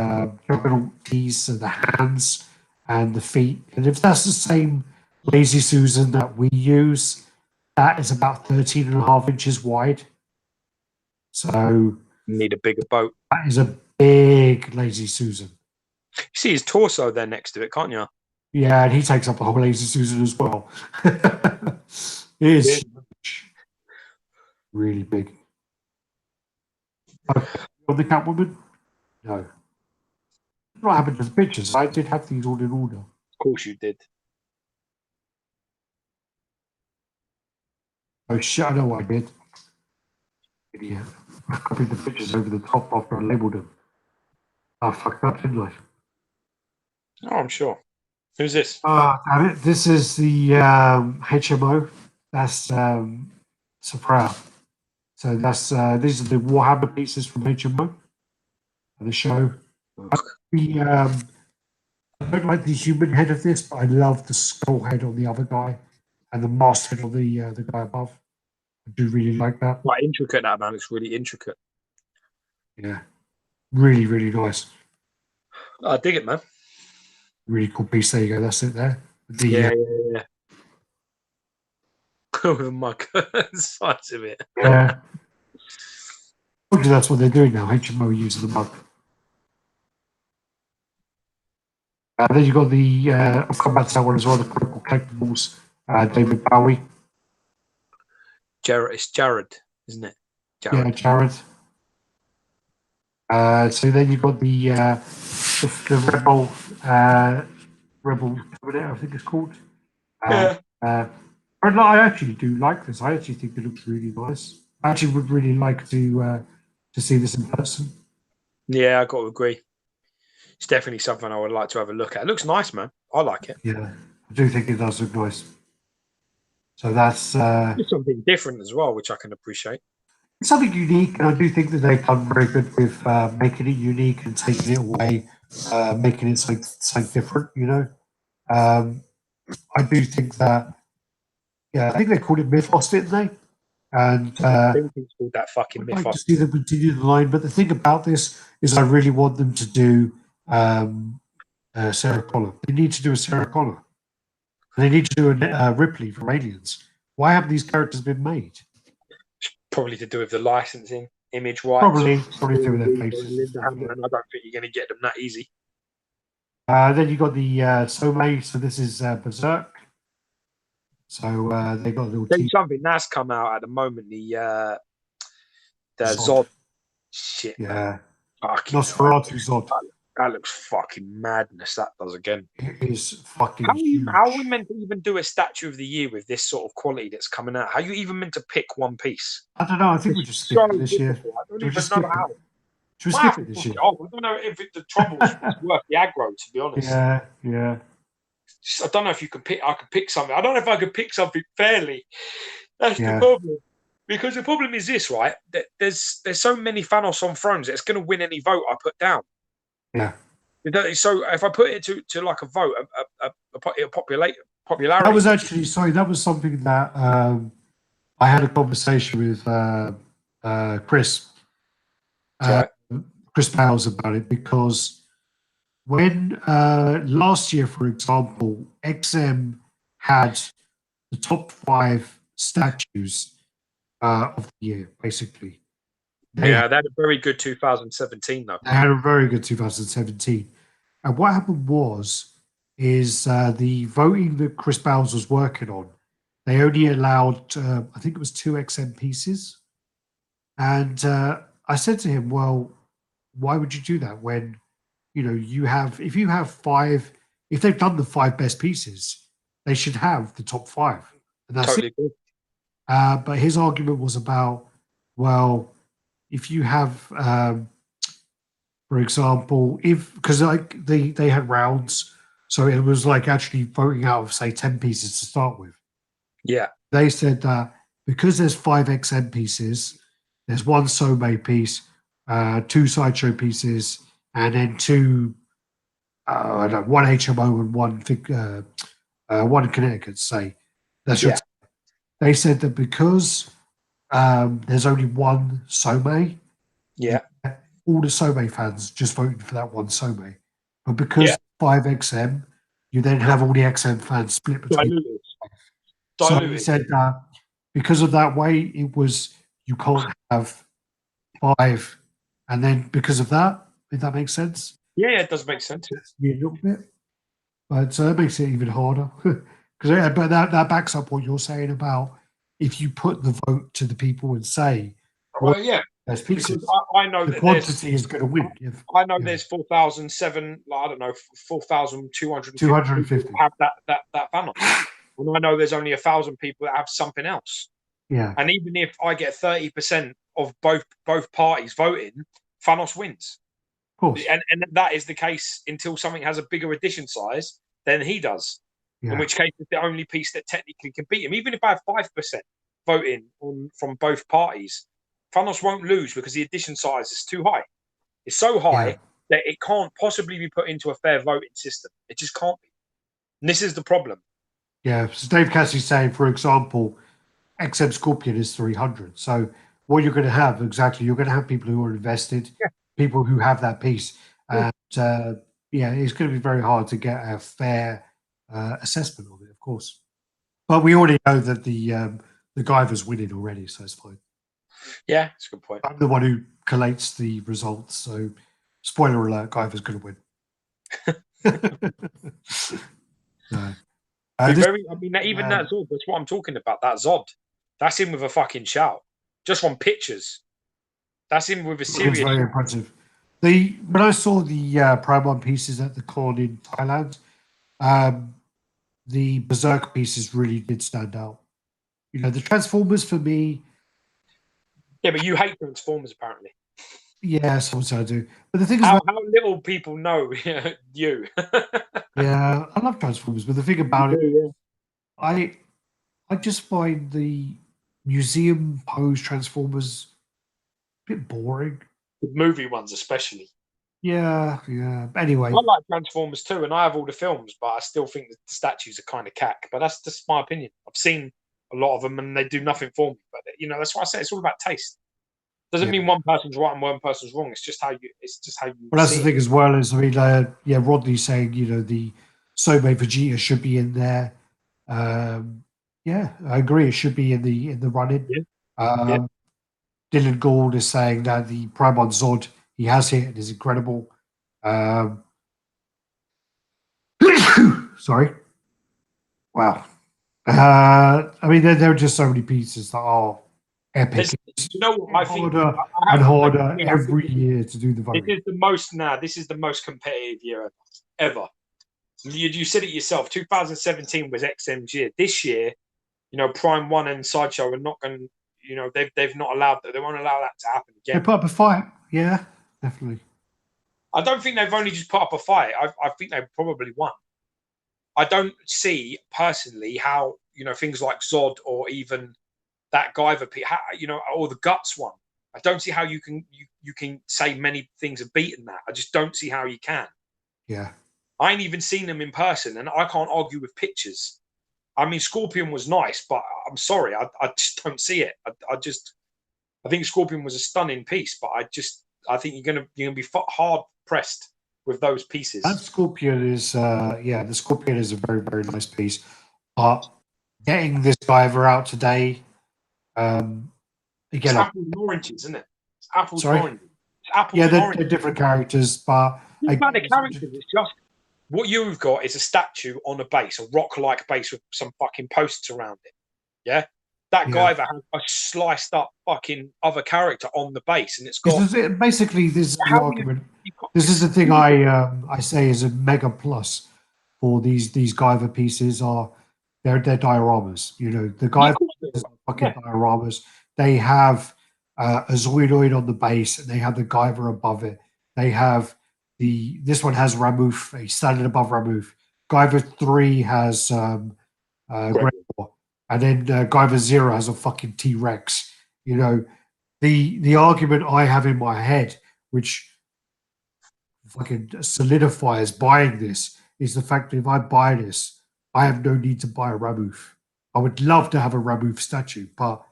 juggernaut tees, so the hands and the feet. And if that's the same Lazy Susan that we use, that is about 13.5 inches wide. So Need a bigger boat. that is a big Lazy Susan. You see his torso there next to it, can't you? Yeah, and he takes up the whole Lazy Susan as well. It is huge. Really big. On the Catwoman? No. What happened to the pictures? I did have these all in order. Of course you did. Oh shit, I know what I did. Idiot. I copied the pictures over the top after I labelled them. I fucked up, didn't I? Oh, I'm sure. Who's this? Damn it. This is the HMO. That's Safra. So that's these are the Warhammer pieces from HMO for the show. I don't like the human head of this, but I love the skull head on the other guy and the mast head on the guy above. I do really like that. Quite intricate, that man. It's really intricate. Yeah. Really, really nice. I dig it, man. Really cool piece. There you go. That's it there. Yeah. With a mug. Size of it. Yeah. That's what they're doing now. HMO using the mug. Then you've got the, I'll come back to that one as well, the Critical Collectibles, David Bowie. It's Jared, isn't it? Jared. Yeah, Jared. So then you've got the Rebel Terminator, I think it's called. Yeah. I actually do like this. I actually think it looks really nice. I actually would really like to see this in person. Yeah, I got to agree. It's definitely something I would like to have a look at. It looks nice, man. I like it. Yeah, I do think it does look nice. So that's it's something different as well, which I can appreciate. It's something unique, and I do think that they've done very good with making it unique and taking it away, making it something different. You know, I do think that. Yeah, I think they called it Mythos, didn't they? And I think it's called that fucking I'd Mythos. like to see them continue the line, but the thing about this is, I really want them to do Sarah Connor. They need to do a Sarah Connor. And they need to do a Ripley from Aliens. Why haven't these characters been made? Probably to do with the licensing, image rights. Probably to do with their faces. I don't think you're going to get them that easy. Then you got the Somei. So this is Berserk. So they got a little There's something that's come out at the moment. The Zod shit. Yeah. Nosferatu Zod. That looks fucking madness. That does again. It is fucking How are we meant to even do a statue of the year with this sort of quality that's coming out? How are you even meant to pick one piece? I don't know. I think we just skip it this year. I don't even know how. Should we skip it this year? I don't know if the trouble is worth the aggro, to be honest. Yeah. I don't know if you can pick. I could pick something. I don't know if I could pick something fairly. That's the problem. Because the problem is this, right? That there's so many Thanos on thrones that it's going to win any vote I put down. Yeah. So if I put it to like a vote, a popularity. That was actually that was something that I had a conversation with Chris. Chris Powers about it, because when last year, for example, XM had the top 5 statues of the year, basically. They had a very good 2017, though. They had a very good 2017. And what happened is the voting that Chris Bowles was working on, they only allowed, I think it was 2 XM pieces. And I said to him, well, why would you do that when, if you have 5, if they've done the 5 best pieces, they should have the top 5. and that's Totally it. agree. But his argument was about, well, if you have, for example, if because like they had rounds, so it was like actually voting out of say 10 pieces to start with. Yeah. They said that because there's 5 XM pieces, there's one Sobe piece, 2 Sideshow pieces, and then 2, I don't know, 1 HMO and one Connecticut. Say that's your. Yeah. They said that because there's only one Some, Yeah. all the Some fans just voted for that one Some. But because Yeah. 5XM, you then have all the XM fans split between. Diluted. So he said that because of that way, it was you can't have 5, and then because of that, if that makes sense. Yeah, it does make sense. Me a little bit, but that makes it even harder. Because but that backs up what you're saying about if you put the vote to the people and say, Well, yeah, there's because pieces, I know the that quantity is going to win. I know there's 4,007, I don't know, 4,250 250 have that banner, and I know there's only 1,000 people that have something else. Yeah, and even if I get 30% of both parties voting, Thanos wins. Of course, and that is the case until something has a bigger edition size than he does. Yeah. In which case, it's the only piece that technically can beat him. Even if I have 5% voting from both parties, Thanos won't lose because the edition size is too high. It's so high that it can't possibly be put into a fair voting system. It just can't be. And this is the problem. Yeah, so Dave Cassidy's saying, for example, XM Scorpion is 300. So what you're going to have, exactly, you're going to have people who are invested, people who have that piece. And it's going to be very hard to get a fair assessment of it, of course. But we already know that the Guyver's winning already, so it's fine. Yeah, that's a good point. I'm the one who collates the results, so spoiler alert, Guyver's going to win. No. That Zod, that's what I'm talking about. That Zod, that's him with a fucking shout. Just on pictures. That's him with a serious. Very impressive. When I saw the Prime 1 pieces at the con in Thailand, the Berserk pieces really did stand out. You know, the Transformers for me. Yeah, but you hate Transformers apparently. Yeah, sometimes I do. But the thing is, how little people know you. Yeah, I love Transformers, but the thing about it, I just find the museum pose Transformers a bit boring. The movie ones, especially. Yeah. Anyway, I like Transformers too, and I have all the films, but I still think the statues are kind of cack. But that's just my opinion. I've seen a lot of them, and they do nothing for me. But that's why I say it's all about taste. Doesn't mean one person's right and one person's wrong. It's just how you. Well, that's the thing as well. Is Rodney's saying the Sobe Vegeta should be in there. I agree. It should be in the running. Dylan Gould is saying that the Prime on Zod he has hit and is incredible. Sorry. Wow. I mean, there are just so many pieces that are epic. You know what? I think harder every year to do the voting. This is the most competitive year ever. You said it yourself. 2017 was XM's year. This year, Prime 1 and Sideshow are not going. They've not allowed that. They won't allow that to happen again. They put up a fight. Yeah, definitely. I don't think they've only just put up a fight. I think they've probably won. I don't see personally how things like Zod or even that Guyver, or the Guts one. I don't see how you can say many things have beaten that. I just don't see how you can. Yeah. I ain't even seen them in person, and I can't argue with pictures. I mean, Scorpion was nice, but I'm sorry, I just don't see it. I think Scorpion was a stunning piece, but I think you're gonna be hard pressed with those pieces. That Scorpion is the Scorpion is a very, very nice piece. But getting this Guyver out today, again, it's apples and oranges, isn't it? It's apples and oranges. It's apples and oranges. They're different characters, but about the characters, it's just what you've got is a statue on a base, a rock-like base with some fucking posts around it. Yeah, that Guyver has a sliced up fucking other character on the base, and it's got. This is the argument. This is the thing I say is a mega plus for these Guyver pieces are they're dioramas. You know, the guy is fucking dioramas. They have a Zoidoid on the base, and they have the Guyver above it. They have this one has Ramuth. He's standing above Ramuth. Guyver 3 has Gregor, and then Guyver 0 has a fucking T-Rex. You know, the argument I have in my head, which fucking solidifies buying this, is the fact that if I buy this, I have no need to buy a Ramuth. I would love to have a Ramuth statue, but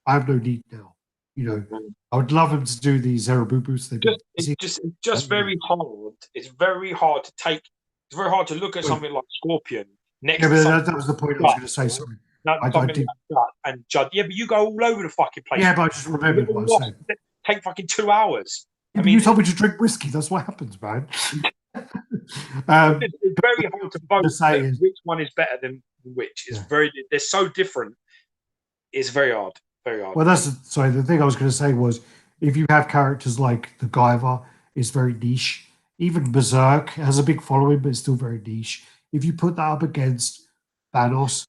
I have no need now. You know, I would love them to do these Zerabubus. It's just very hard. It's very hard to take. It's very hard to look at something like Scorpion next. Yeah, but that was the point I was going to say. Sorry, something like that and judge. Yeah, but you go all over the fucking place. Yeah, but I just remembered what I said. Take fucking 2 hours. Yeah, I mean, you told me to drink whiskey. That's what happens, man. It's very hard to vote which one is better than which. It's they're so different. It's very hard. Very hard. Well, the thing I was going to say was, if you have characters like the Guyver, it's very niche. Even Berserk has a big following, but it's still very niche. If you put that up against Thanos,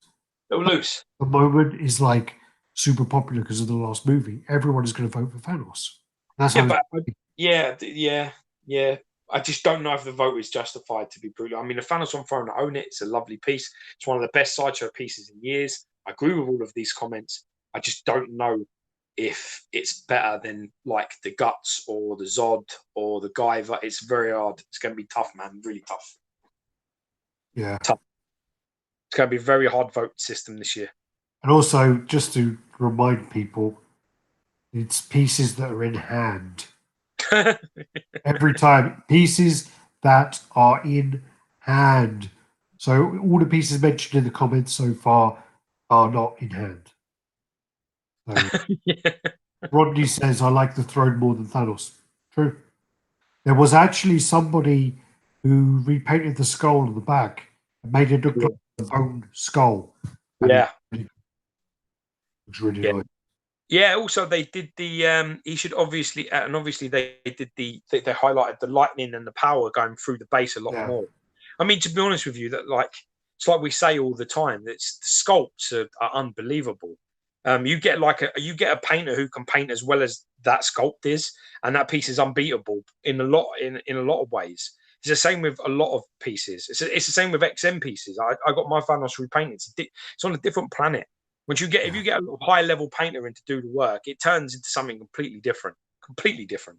it'll lose. The moment is like super popular because of the last movie. Everyone is going to vote for Thanos. That's yeah. I just don't know if the vote is justified, to be brutal. I mean, the Thanos on Throne, I own it. It's a lovely piece. It's one of the best Sideshow pieces in years. I agree with all of these comments. I just don't know if it's better than like the Guts or the Zod or the Guyver. It's very hard. It's going to be tough, man. Really tough. Yeah. Tough. It's going to be a very hard vote system this year. And also, just to remind people, it's pieces that are in hand. Every time. Pieces that are in hand. So all the pieces mentioned in the comments so far are not in hand. So, Rodney says, I like the throne more than Thanos. True. There was actually somebody who repainted the skull on the back and made it look like a bone skull. Yeah. Looks really nice. Yeah, also they did the he should obviously and obviously they did they highlighted the lightning and the power going through the base a lot more. I mean, to be honest with you, that like it's like we say all the time, that the sculpts are unbelievable. You get a painter who can paint as well as that sculpt is, and that piece is unbeatable in a lot of ways. It's the same with a lot of pieces. It's the same with XM pieces. I got my Thanos repainted. It's on a different planet. Once if you get a high level painter in to do the work, it turns into something completely different. Completely different.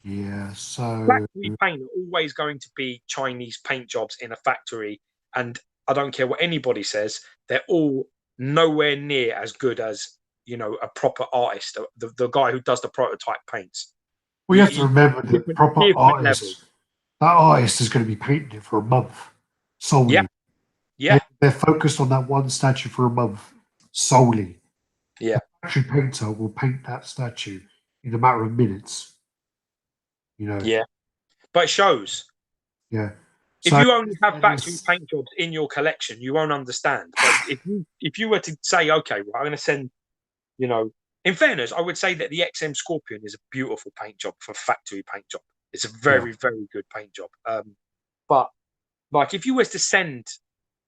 Yeah, so factory paint are always going to be Chinese paint jobs in a factory, and I don't care what anybody says, they're all nowhere near as good as, you know, a proper artist, the guy who does the prototype paints. Well, you have to remember the proper artist. That artist is going to be painting it for a month solely. Yeah. They're focused on that one statue for a month solely. Yeah. The factory painter will paint that statue in a matter of minutes. You know. Yeah. But it shows. Yeah. If you only have factory paint jobs in your collection, you won't understand. But if you were to say, okay, well, I'm going to send, you know, in fairness, I would say that the XM Scorpion is a beautiful paint job for factory paint job. It's a very, very good paint job. But like, if you was to send,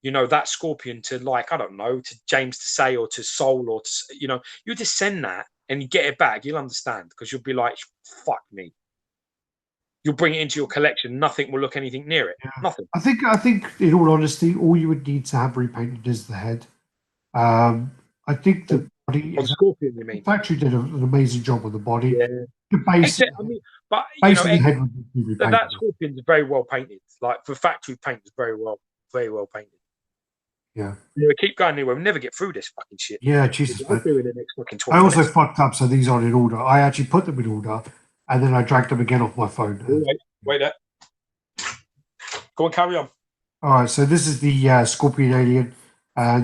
you know, that Scorpion to, like, I don't know, to James to say, or to Soul, or to, you know, you just send that and you get it back, you'll understand, because you'll be like, fuck me. You'll bring it into your collection. Nothing will look anything near it. Yeah. Nothing. I think, in all honesty, all you would need to have repainted is the head. I think the body. On Scorpion, you mean? The factory did an amazing job on the body. Yeah. The base. I mean, but you know, the head would be repainted. That Scorpion's very well painted. Like, for factory paint, it's very well painted. Yeah. You know, keep going anyway. We'll never get through this fucking shit. Yeah, Jesus. We'll do it in the next fucking 20 I also minutes. fucked up, so these aren't in order. I actually put them in order, and then I dragged them again off my phone. Wait there. Go on, carry on. All right, so this is the Scorpion Alien.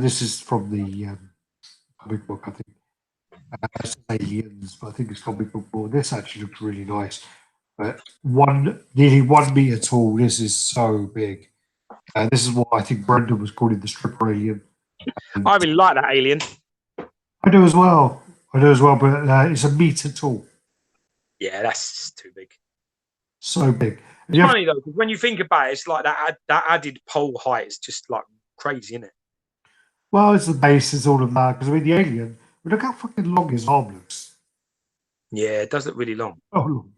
This is from the comic book, I think. It's Aliens, but I think it's comic book more. This actually looks really nice. Nearly 1 meter tall. This is so big. This is what I think Brendan was calling the stripper alien. I really like that alien. I do as well. But it's 1 meter tall. Yeah, that's too big. So big. It's funny though, because when you think about it, it's like that added pole height is just like crazy, isn't it? Well, it's the base, it's all of that. Because I mean, the alien. Look how fucking long his arm looks. Yeah, it does look really long. Oh, long.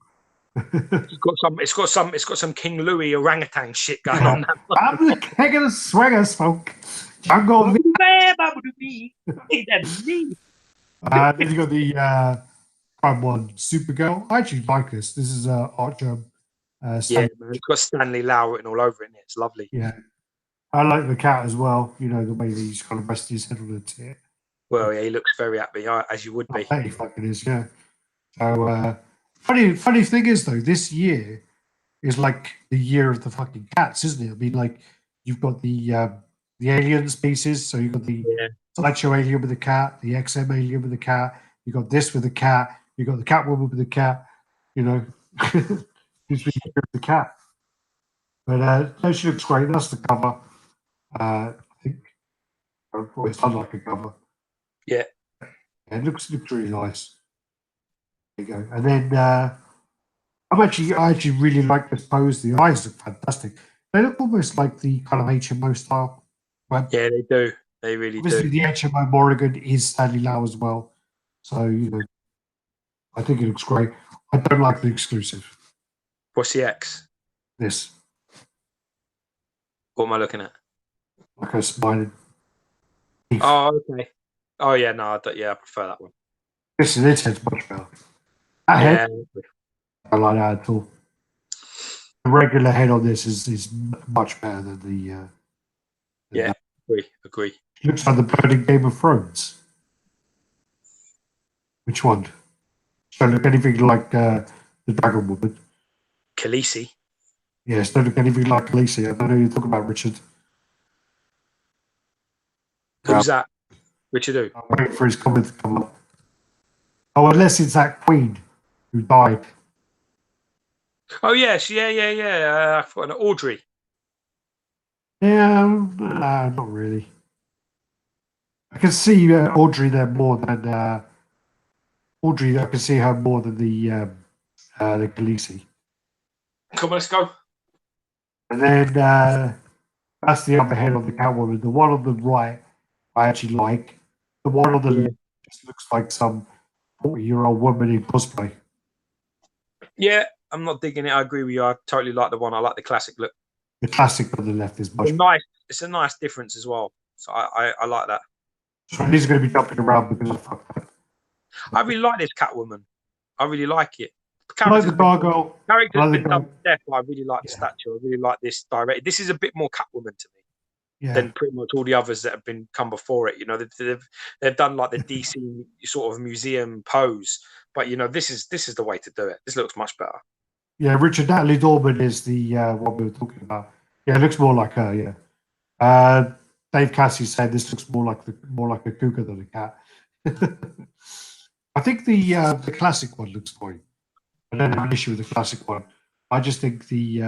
It's got some King Louis orangutan shit going Yeah. on. That I'm the king of the swingers, folk. Jungle. Then you got the Prime One Supergirl. I actually like this. This is Archer. Yeah, man, it's got Stanley Lau written all over it. And it's lovely. Yeah, I like the cat as well. You know the way that he's kind of resting his head on the tit. Well, yeah, he looks very happy, as you would be. I bet he fucking is. Yeah. So funny thing is though, this year is like the year of the fucking cats, isn't it? I mean, like you've got the alien species, so you've got the Sideshow alien with the cat, the XM alien with the cat. You got this with the cat. You got the Catwoman with the cat. You know, it's the year of the cat. But no, she looks great. That's the cover. I think it's done like a cover. Yeah. It looks really nice. There you go. And then I actually really like this pose. The eyes look fantastic. They look almost like the kind of HMO style. But Yeah, they do. They really obviously, do. the HMO Morrigan is Stanley Lau as well. So, you know, I think it looks great. I don't like the exclusive. What's the X? This. What am I looking at? Like a smiling. Oh, okay. Oh, yeah, no, I prefer that one. This head's much better. That head, I like that at all. The regular head on this is much better than the. Yeah, agree. Looks like the burning Game of Thrones. Which one? Don't look anything like the Dragon Woman. Khaleesi. Yes, don't look anything like Khaleesi. I don't know who you're talking about, Richard. Who's that? Richard who? I'm waiting for his comment to come up. Oh, unless it's that Queen who died. Oh, yes, yeah. I forgot Audrey. Yeah, not really. I can see Audrey there more than Audrey. I can see her more than the Khaleesi. Come on, let's go. And then that's the other head of the Catwoman. The one on the right, I actually like. The one on the left just looks like some 40-year-old woman in cosplay. Yeah, I'm not digging it. I agree with you. I totally like the one. I like the classic look. The classic on the left is much nice. It's a nice difference as well. So I like that. So he's going to be jumping around because of fuck that. I really like this Catwoman. I really like it. I like the gargoyle. Character's been done to death. I really like the statue. I really like this direct. This is a bit more Catwoman to me than pretty much all the others that have been come before it. You know, they've done like the DC sort of museum pose, but you know, this is the way to do it. This looks much better. Yeah, Richard Natalie Dorman is the one we were talking about. Yeah, it looks more like her. Yeah. Dave Cassie said this looks more like a cougar than a cat. I think the classic one looks fine. I don't have an issue with the classic one. I just think the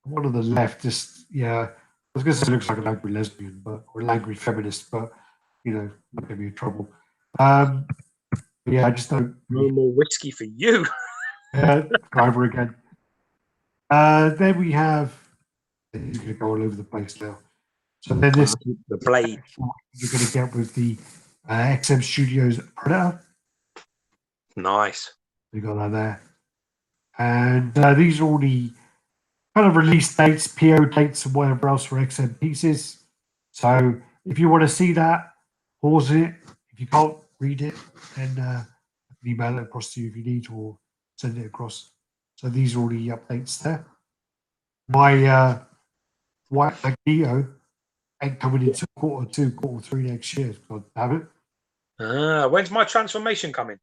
one on the left just I was going to say it looks like an angry lesbian, or an angry feminist, but you know, not going to be in trouble. I just don't. No more whiskey for you. Driver again. Then we have. He's going to go all over the place now. So then this the blade you're going to get with the XM Studios Predator. Nice. We got that there, and these are all the kind of release dates, PO dates, and whatever else for XM pieces. So if you want to see that, pause it. If you can't read it, then email it across to you if you need, or send it across. So these are all the updates there. My White Magneto ain't coming into quarter 2, quarter 3 next year. God damn it. When's my transformation coming?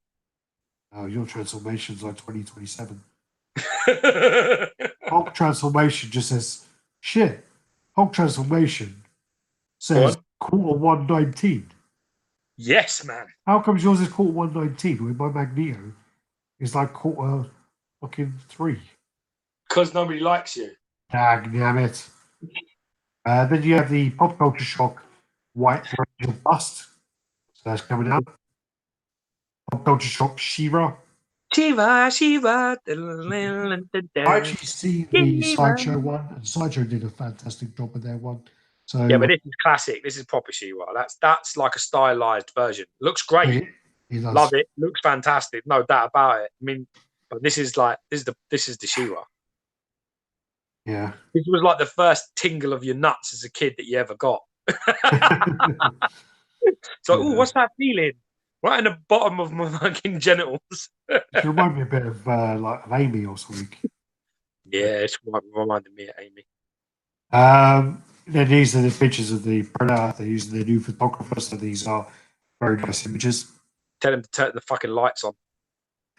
Oh, your transformation's like 2027. Hulk transformation just says shit. Hulk transformation says quarter 119. Yes, man. How comes yours is quarter 119 when my Magneto is like quarter fucking 3? Because nobody likes you. Damn it. Then you have the Pop Culture Shock White Angel Bust. So that's coming out. Pop Culture Shock She-Ra. Shiva, Shiva. I actually see the Sideshow one, and Sideshow did a fantastic job with their one. So Yeah, but this is classic. This is proper Shiva. That's like a stylized version. Looks great. he does. Love it. Looks fantastic. No doubt about it. I mean, but this is the Shiva. Yeah. This was like the first tingle of your nuts as a kid that you ever got. So, Yeah. what's that feeling? Right in the bottom of my fucking genitals. It reminded me a bit of like an Amy or something. Yeah, it's reminded me of Amy. Then these are the pictures of the Predator. They're using their new photographer, so these are very nice images. Tell him to turn the fucking lights on.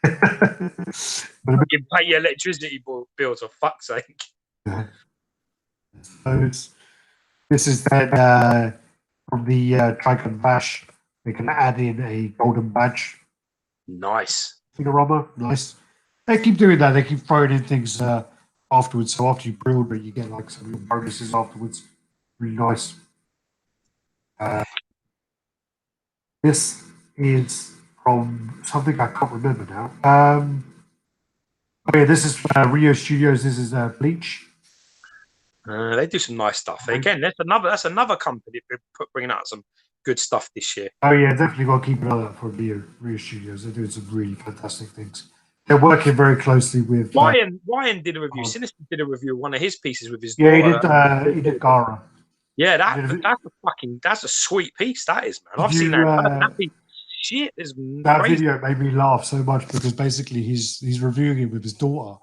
But Fucking pay your electricity bills, for fuck's sake. yeah. So this is then from the Trigon Bash. They can add in a golden badge. Nice. Figurama, nice. They keep doing that. They keep throwing in things afterwards. So after you pre-order it, you get like some little bonuses afterwards. Really nice. This is from something I can't remember now. Oh yeah, this is Rio Studios. This is Bleach. They do some nice stuff. Again, that's another company bringing out some good stuff this year. Oh yeah, definitely got to keep an eye out for Rio Studios. They're doing some really fantastic things. They're working very closely with Ryan did a review. Sinister did a review of one of his pieces with his daughter. Yeah, he did Gara. Yeah, that's a sweet piece. That is, man. I've seen that piece. Shit, that crazy. Video made me laugh so much because basically he's reviewing it with his daughter,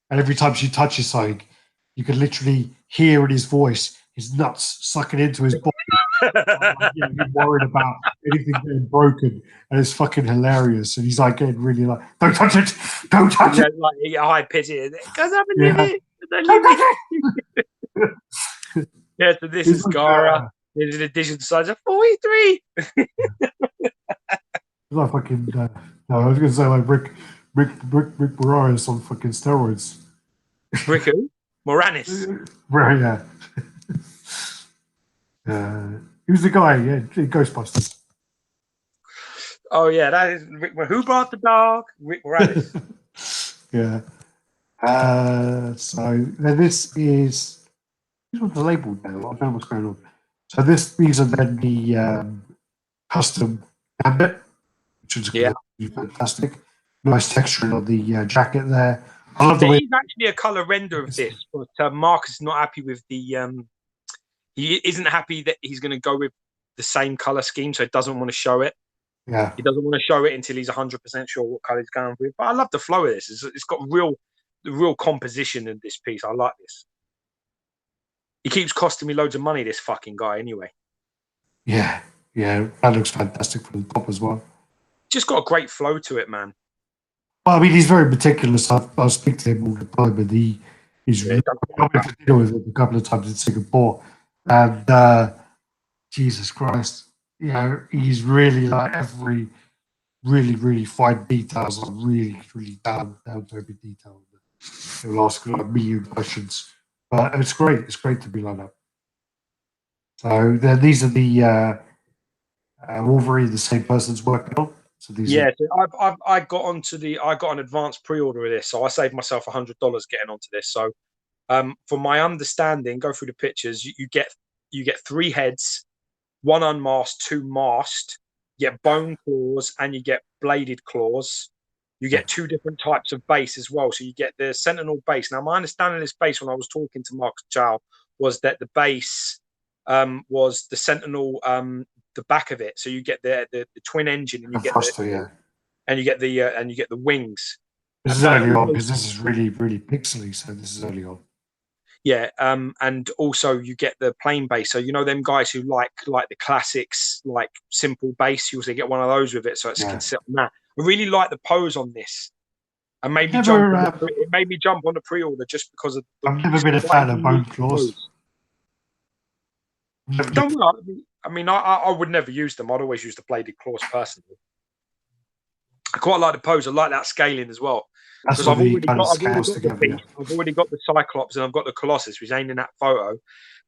and every time she touches something, you can literally hear in his voice his nuts sucking into his body. He's worried about anything getting broken, and it's fucking hilarious. And he's like getting really like, "Don't touch it! Don't touch it!" Like high pitch it because I'm a limit. Don't touch it. Yeah, so this is Gara. There's an addition size of 43. Like fucking no, I was gonna say like Rick Moranis on fucking steroids. Rick who? Moranis. Right, yeah. He was the guy, yeah, Ghostbusters. Oh yeah, that is Rick. Who brought the dog? Rick Moranis. Yeah. So then this is what's the label now? I don't know what's going on. So these are then the custom gambit, which is fantastic. Nice texture on the jacket there. I love the way he's actually a color render of this, but Marcus is not happy with the. He isn't happy that he's going to go with the same color scheme, so he doesn't want to show it. Yeah, he doesn't want to show it until he's 100% sure what color he's going with. But I love the flow of this. It's got real composition in this piece. I like this. He keeps costing me loads of money, this fucking guy, anyway. Yeah, that looks fantastic from the top as well. Just got a great flow to it, man. Well, I mean, he's very meticulous. I speak to him all the time, and he's really come to dinner with him a couple of times in Singapore, and Jesus Christ, you know, he's really like every really fine details are really down to every detail. He'll ask like a million questions, but it's great. It's great to be like that. So then these are the Wolverine, the same person's working on. So these I got an advanced pre-order of this, so I saved myself $100 getting onto this. So, from my understanding, go through the pictures. You get 3 heads, 1 unmasked, 2 masked. You get bone claws and you get bladed claws. You get 2 different types of base as well. So you get the Sentinel base. Now, my understanding of this base when I was talking to Mark Chow was that the base was the Sentinel. The back of it, so you get the twin engine, and you get and you get the wings. This is early on because this is really pixely, so this is early on. Yeah, and also you get the plain base. So you know them guys who like the classics, like simple base. You also get one of those with it, so it's considered that. I really like the pose on this, and maybe it made me jump on the pre-order just because of. I've never been a fan of bone claws. Don't worry. I mean, I would never use them. I'd always use the bladed claws personally. I quite like the pose. I like that scaling as well. Because I've already got the Cyclops and I've got the Colossus, which ain't in that photo.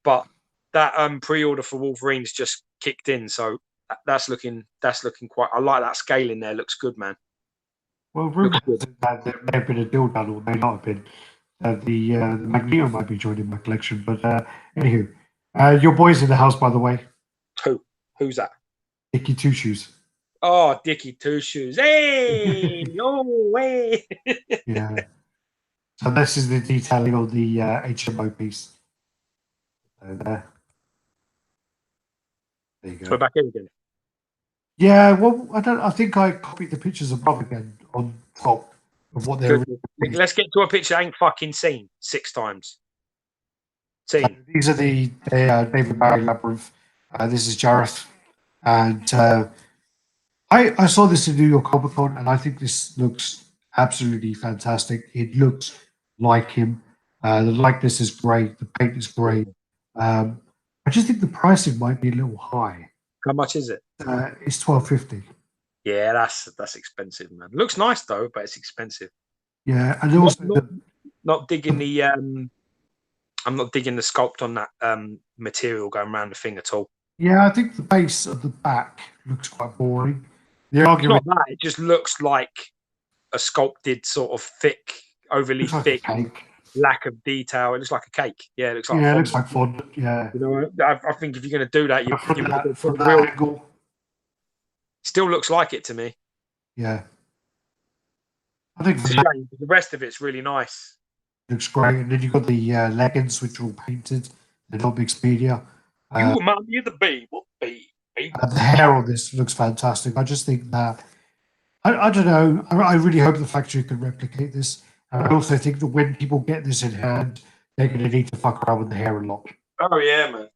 But that pre-order for Wolverine's just kicked in, so that's looking quite. I like that scaling there. Looks good, man. Well, rumor has it that there may have been a deal done, or may not have been. The Magneto might be joining my collection, but anywho, your boy's in the house, by the way. Who's that? Dicky Two Shoes. Oh, Dicky Two Shoes. Hey, no way. Yeah. So this is the detailing on the HMO piece. So there you go. So we're back in again. Yeah, well, I think I copied the pictures above again on top of what they're. Let's get to a picture I ain't fucking seen 6 times. These are the David Barry Labyrinth. This is Jareth, and I saw this in New York Comic Con, and I think this looks absolutely fantastic. It looks like him. The likeness is great. The paint is great. I just think the pricing might be a little high. How much is it? It's $12.50. Yeah, that's expensive, man. Looks nice though, but it's expensive. Yeah, and also not digging the I'm not digging the sculpt on that material going around the thing at all. Yeah, I think the base of the back looks quite boring. The argument, it's not that, it just looks like a sculpted sort of thick, overly thick lack of detail. It looks like a cake. Yeah, it looks like it looks like fondant. Yeah, you know, I think if you're going to do that, from that angle, still looks like it to me. Yeah, I think the rest of it's really nice. Looks great, and then you've got the leggings which are all painted. They're not Expedia. You're the bee. What bee? The hair on this looks fantastic. I just think that I don't know. I really hope the factory can replicate this. And I also think that when people get this in hand, they're going to need to fuck around with the hair a lot. Oh yeah, man.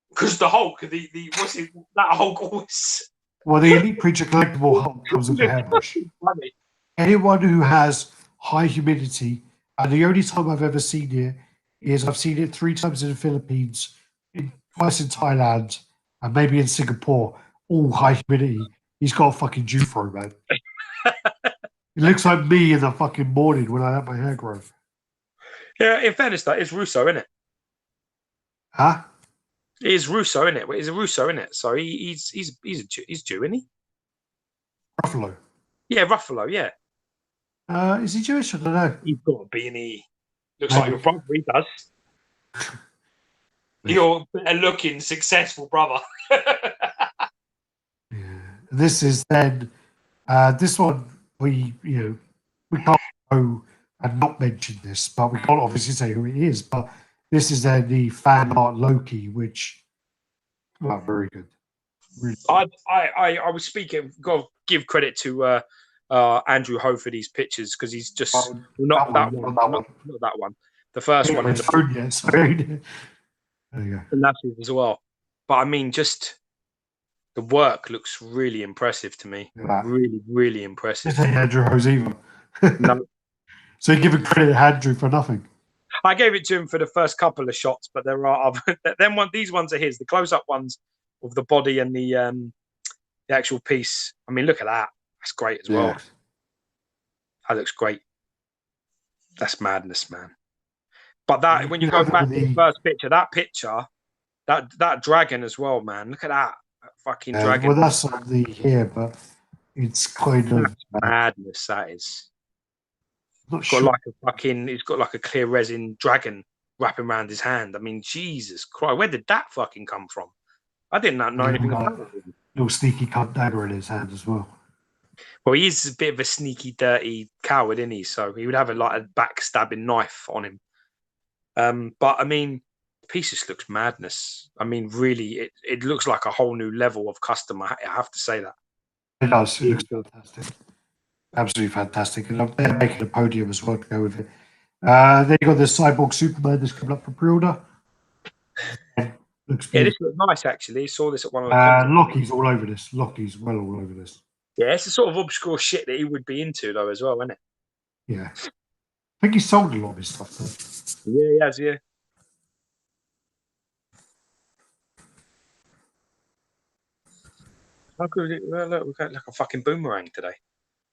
Because the Hulk, what's it? That Hulk always. Well, the Elite Creature collectible Hulk comes with a hairbrush. Anyone who has high humidity, and the only time I've ever seen it is I've seen it 3 times in the Philippines, twice in Thailand, and maybe in Singapore, all high humidity. He's got a fucking Jufro, man. It looks like me in the fucking morning when I let my hair grow. Yeah, in fairness, that is Russo, isn't it? Huh? It is Russo, isn't it? He's a Russo, isn't it? So he's Jew, isn't he? Ruffalo. Yeah, Ruffalo, yeah. Is he Jewish? I don't know. He's got to be, and he looks like your brother. He does. You're a looking, successful brother. Yeah. This is then this one we can't go and not mention this, but we can't obviously say who it is. But this is then the fan art Loki, which very good. Really I was speaking. Got to give credit to Andrew Ho for these pictures because he's just not that one. The first one. There you go. And that's it as well. But I mean, just the work looks really impressive to me. Really, really impressive. This ain't Andrew Ho's either. No. So you're giving credit to Andrew for nothing. I gave it to him for the first couple of shots, but there are other. These ones are his. The close-up ones of the body and the actual piece. I mean, look at that. That's great as well. That looks great. That's madness, man. But that when you go back to the first picture, that dragon as well, man. Look at that fucking dragon. Well, that's on the here, but it's kind of madness. That is. It's got like a clear resin dragon wrapping around his hand. I mean, Jesus Christ, where did that fucking come from? I didn't know anything about it. Little sneaky cunt dagger in his hand as well. Well, he is a bit of a sneaky, dirty coward, isn't he? So he would have a backstabbing knife on him. But I mean, the piece just looks madness. I mean, really, it looks like a whole new level of custom. I have to say that. It does. It looks fantastic. Absolutely fantastic. And they're making a podium as well to go with it. Then you got the Cyborg Superman that's coming up for pre-order. This looks nice actually. Saw this at one of the Lockie's all over this. Lockie's well all over this. Yeah, it's the sort of obscure shit that he would be into though as well, isn't it? Yeah. I think he sold a lot of his stuff though. Yeah, he has, yeah. How good it? Well, look, we've got like a fucking boomerang today.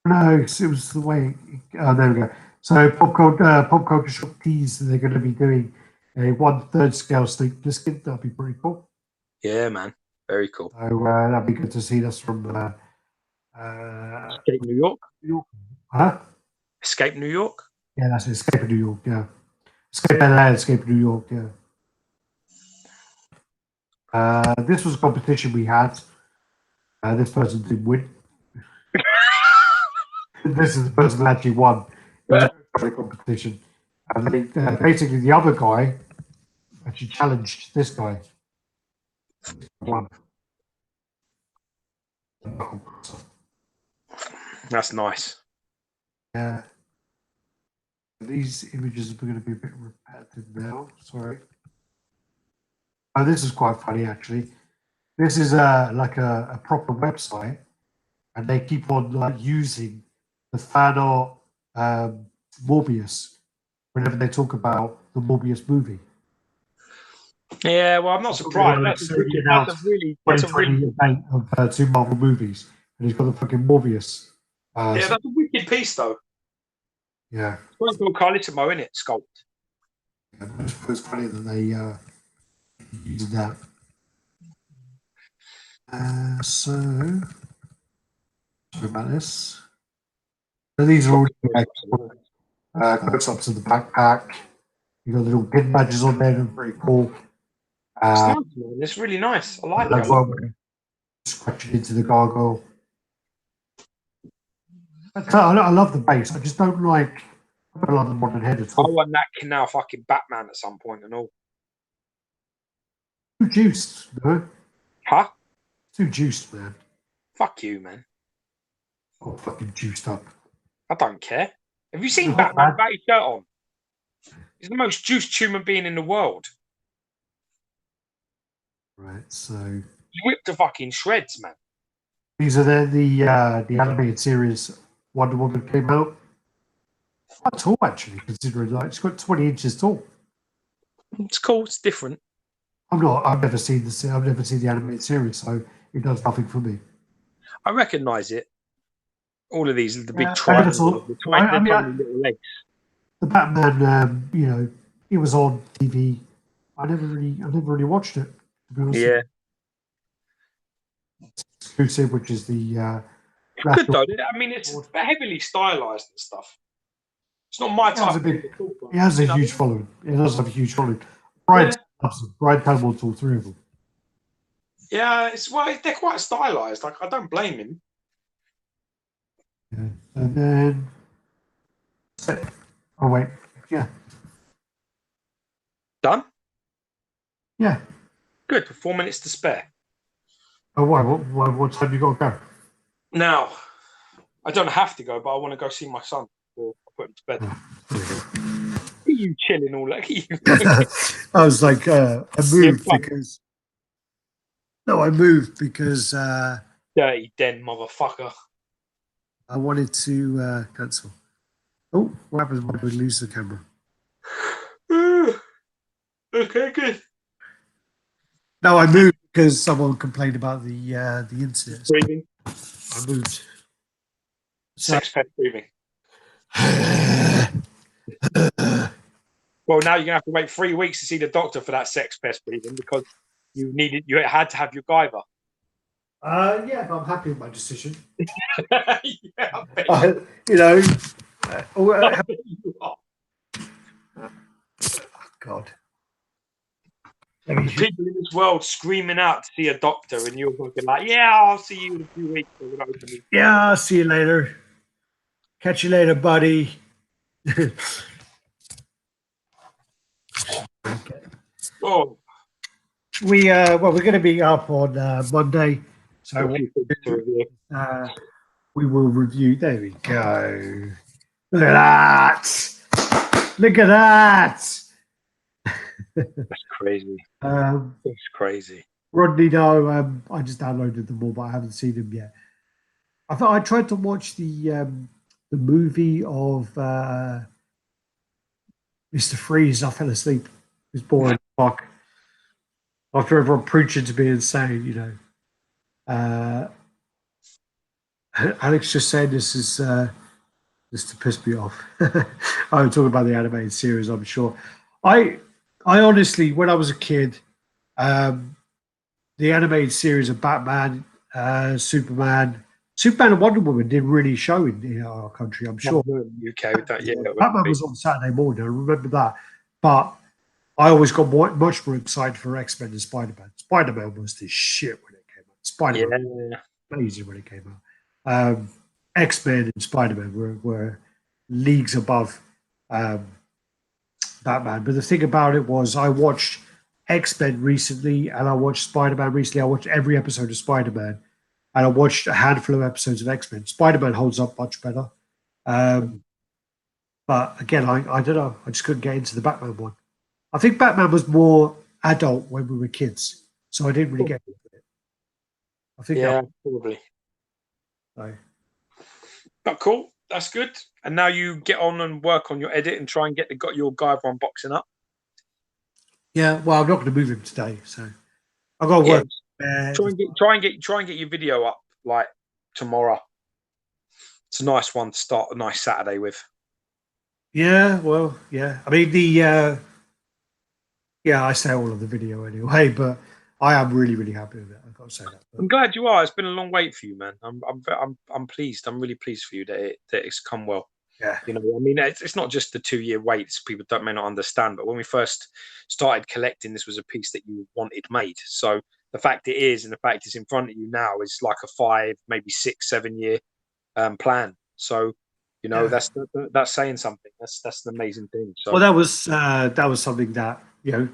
No, it was the way. Oh, there we go. So pop culture shop teas. They're going to be doing a 1/3 scale steak biscuit. That'll be pretty cool. Yeah, man, very cool. So that'd be good to see. That's from New York. Huh? Escape New York. Yeah, that's it. Escape of New York. Yeah, Escape LA, Escape of New York. Yeah. This was a competition we had. This person didn't win. This is the person that actually won. It was a competition. And basically, the other guy actually challenged this guy. Won. That's nice. Yeah. These images are going to be a bit repetitive now. Sorry. Oh, this is quite funny, actually. This is like a proper website, and they keep on like using the fan art Morbius whenever they talk about the Morbius movie. Yeah, well, I'm not surprised. That's a really, that's a really, event of two Marvel movies, and he's got the fucking Morbius. yeah, that's a wicked piece, though. Yeah. It's called Carlissimo, isn't it? Sculpt. Yeah, it's funny that they use that. So, sorry about this. So these are all close-ups of the backpack. You got little pin badges on there, they're pretty cool. It's nice, man. It's really nice. I like it. Scratching into the gargoyle. I love the base. I just don't like the modern head at all. I want that canal fucking Batman at some point and all. Too juiced, no? Huh? Too juiced, man. Fuck you, man. Oh, fucking juiced up. I don't care. Have you seen Batman without his shirt on? He's the most juiced human being in the world. Right, so He whipped to fucking shreds, man. these are the animated series Wonder Woman came out. Quite tall, actually, considering like it's got 20 inches tall. It's cool. It's different. I've never seen the animated series, so it does nothing for me. I recognise it. All of these are the big triangles, the tiny little legs. The Batman, it was on TV. I never really watched it, to be honest. Yeah. Exclusive, which is the good though. I mean, it's heavily stylized and stuff. It's not my type. It has a huge following. It does have a huge following. Brian wants all three of them. Yeah, they're quite stylized. Like, I don't blame him. Yeah. And then oh wait, yeah. Done? Yeah. Good. 4 minutes to spare. Oh, why? What time you got to go? Now, I don't have to go, but I want to go see my son before I put him to bed. Are you chilling all like you? I was like, I moved because. No, I moved because. Dirty den, motherfucker. I wanted to cancel. Oh, what happens when we lose the camera? Okay, good. No, I moved because someone complained about the internet. Breathing. I moved. Sex pest breathing. Well, now you're gonna have to wait 3 weeks to see the doctor for that sex pest breathing because you had to have your Guyver. Yeah, but I'm happy with my decision. Yeah, God. People in this world screaming out to see a doctor, and you're looking like, "Yeah, I'll see you in a few weeks." Yeah, I'll see you later. Catch you later, buddy. Oh, we're going to be up on Monday, so we will review. There we go. Look at that! Look at that! That's crazy. That's crazy. Rodney, no, I just downloaded them all, but I haven't seen them yet. I thought I tried to watch the movie of Mr. Freeze. I fell asleep. It was boring. Fuck. After everyone preaching to be insane, Alex just said this is just to piss me off. I'm talking about the animated series, I'm sure. I honestly, when I was a kid, the animated series of Batman, Superman, Superman and Wonder Woman didn't really show in our country, I'm sure. UK with that, yeah. Batman was on Saturday morning, I remember that. But I always got much more excited for X-Men and Spider-Man. Spider-Man was the shit when it came out. Spider-Man was amazing when it came out. X-Men and Spider-Man were leagues above Batman. But the thing about it was I watched X-Men recently and I watched Spider-Man recently. I watched every episode of Spider-Man and I watched a handful of episodes of X-Men. Spider-Man holds up much better. But again, I don't know. I just couldn't get into the Batman one. I think Batman was more adult when we were kids. So I didn't really get into it. I think probably. So. But cool. That's good. And now you get on and work on your edit and try and get your Guyver unboxing up. Yeah, well, I'm not going to move him today, so I've got to work. Try and get your video up like tomorrow. It's a nice one to start a nice Saturday with. Yeah, well, yeah. I mean I say all of the video anyway, but I am really, really happy with it. I've got to say that. But I'm glad you are. It's been a long wait for you, man. I'm pleased. I'm really pleased for you that it's come well. Yeah. You know, I mean, it's not just the 2-year wait. People may not understand, but when we first started collecting, this was a piece that you wanted made. So the fact it is, and the fact it's in front of you now, is like a 5, maybe 6, 7 year plan. So, you know, that's saying something. That's an amazing thing. So well, that was something that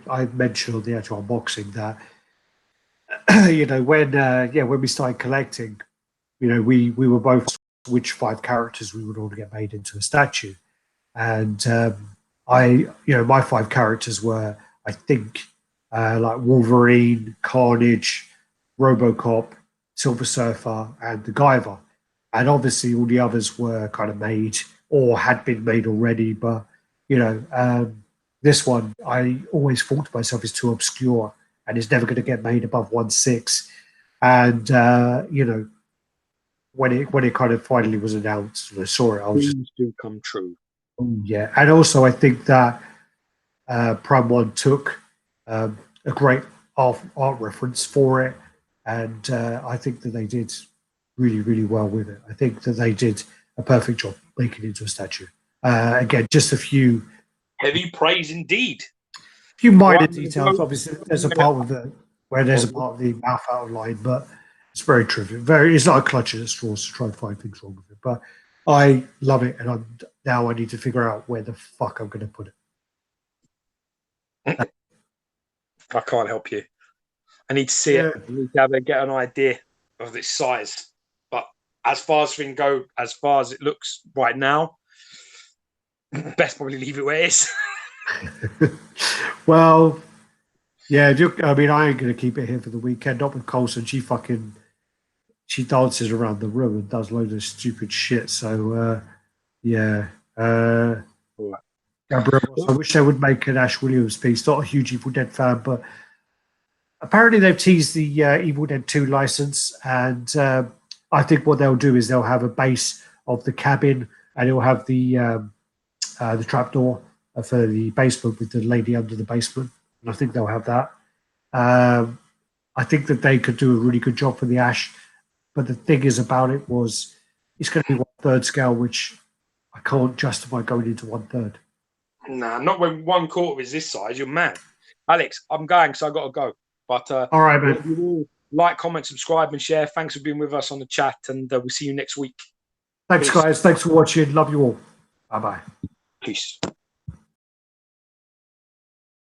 I mentioned on the actual unboxing that when we started collecting, we were both which 5 characters we would want to get made into a statue, and my 5 characters were, I think, like Wolverine, Carnage, RoboCop, Silver Surfer, and the Guyver, and obviously all the others were kind of made or had been made already, but this one I always thought to myself is too obscure and is never going to get made above 1/6, and when it kind of finally was announced and I saw it, I was dreams do come true. Oh, yeah. And also I think that Prime One took a great art reference for it, and I think that they did really, really well with it. I think that they did a perfect job making it into a statue. Again, just a few heavy praise indeed. Few minor details. Obviously, there's a part where there's a part of the mouth out of line, but it's very trivial. It's like a clutch at straws to try and find things wrong with it. But I love it, and now I need to figure out where the fuck I'm going to put it. I can't help you. I need to see it. I need to get an idea of its size. But as far as things go, as far as it looks right now, best probably leave it where it is. Well, yeah. I mean, I ain't going to keep it here for the weekend. Not with Colson. She dances around the room and does loads of stupid shit. So, yeah. Gabrielle, I wish they would make an Ash Williams piece. Not a huge Evil Dead fan, but apparently they've teased the Evil Dead 2 license, and I think what they'll do is they'll have a base of the cabin, and it'll have the trapdoor for the basement with the lady under the basement, and I think they'll have that. I think that they could do a really good job for the Ash, but the thing is about it was it's going to be 1/3 scale, which I can't justify going into 1/3. Nah, not when 1/4 is this size. You're mad. Alex, I'm going because I got to go. But all right, man. You all like, comment, subscribe, and share. Thanks for being with us on the chat, and we'll see you next week. Thanks, guys. Thanks for watching. Love you all. Bye-bye. Peace.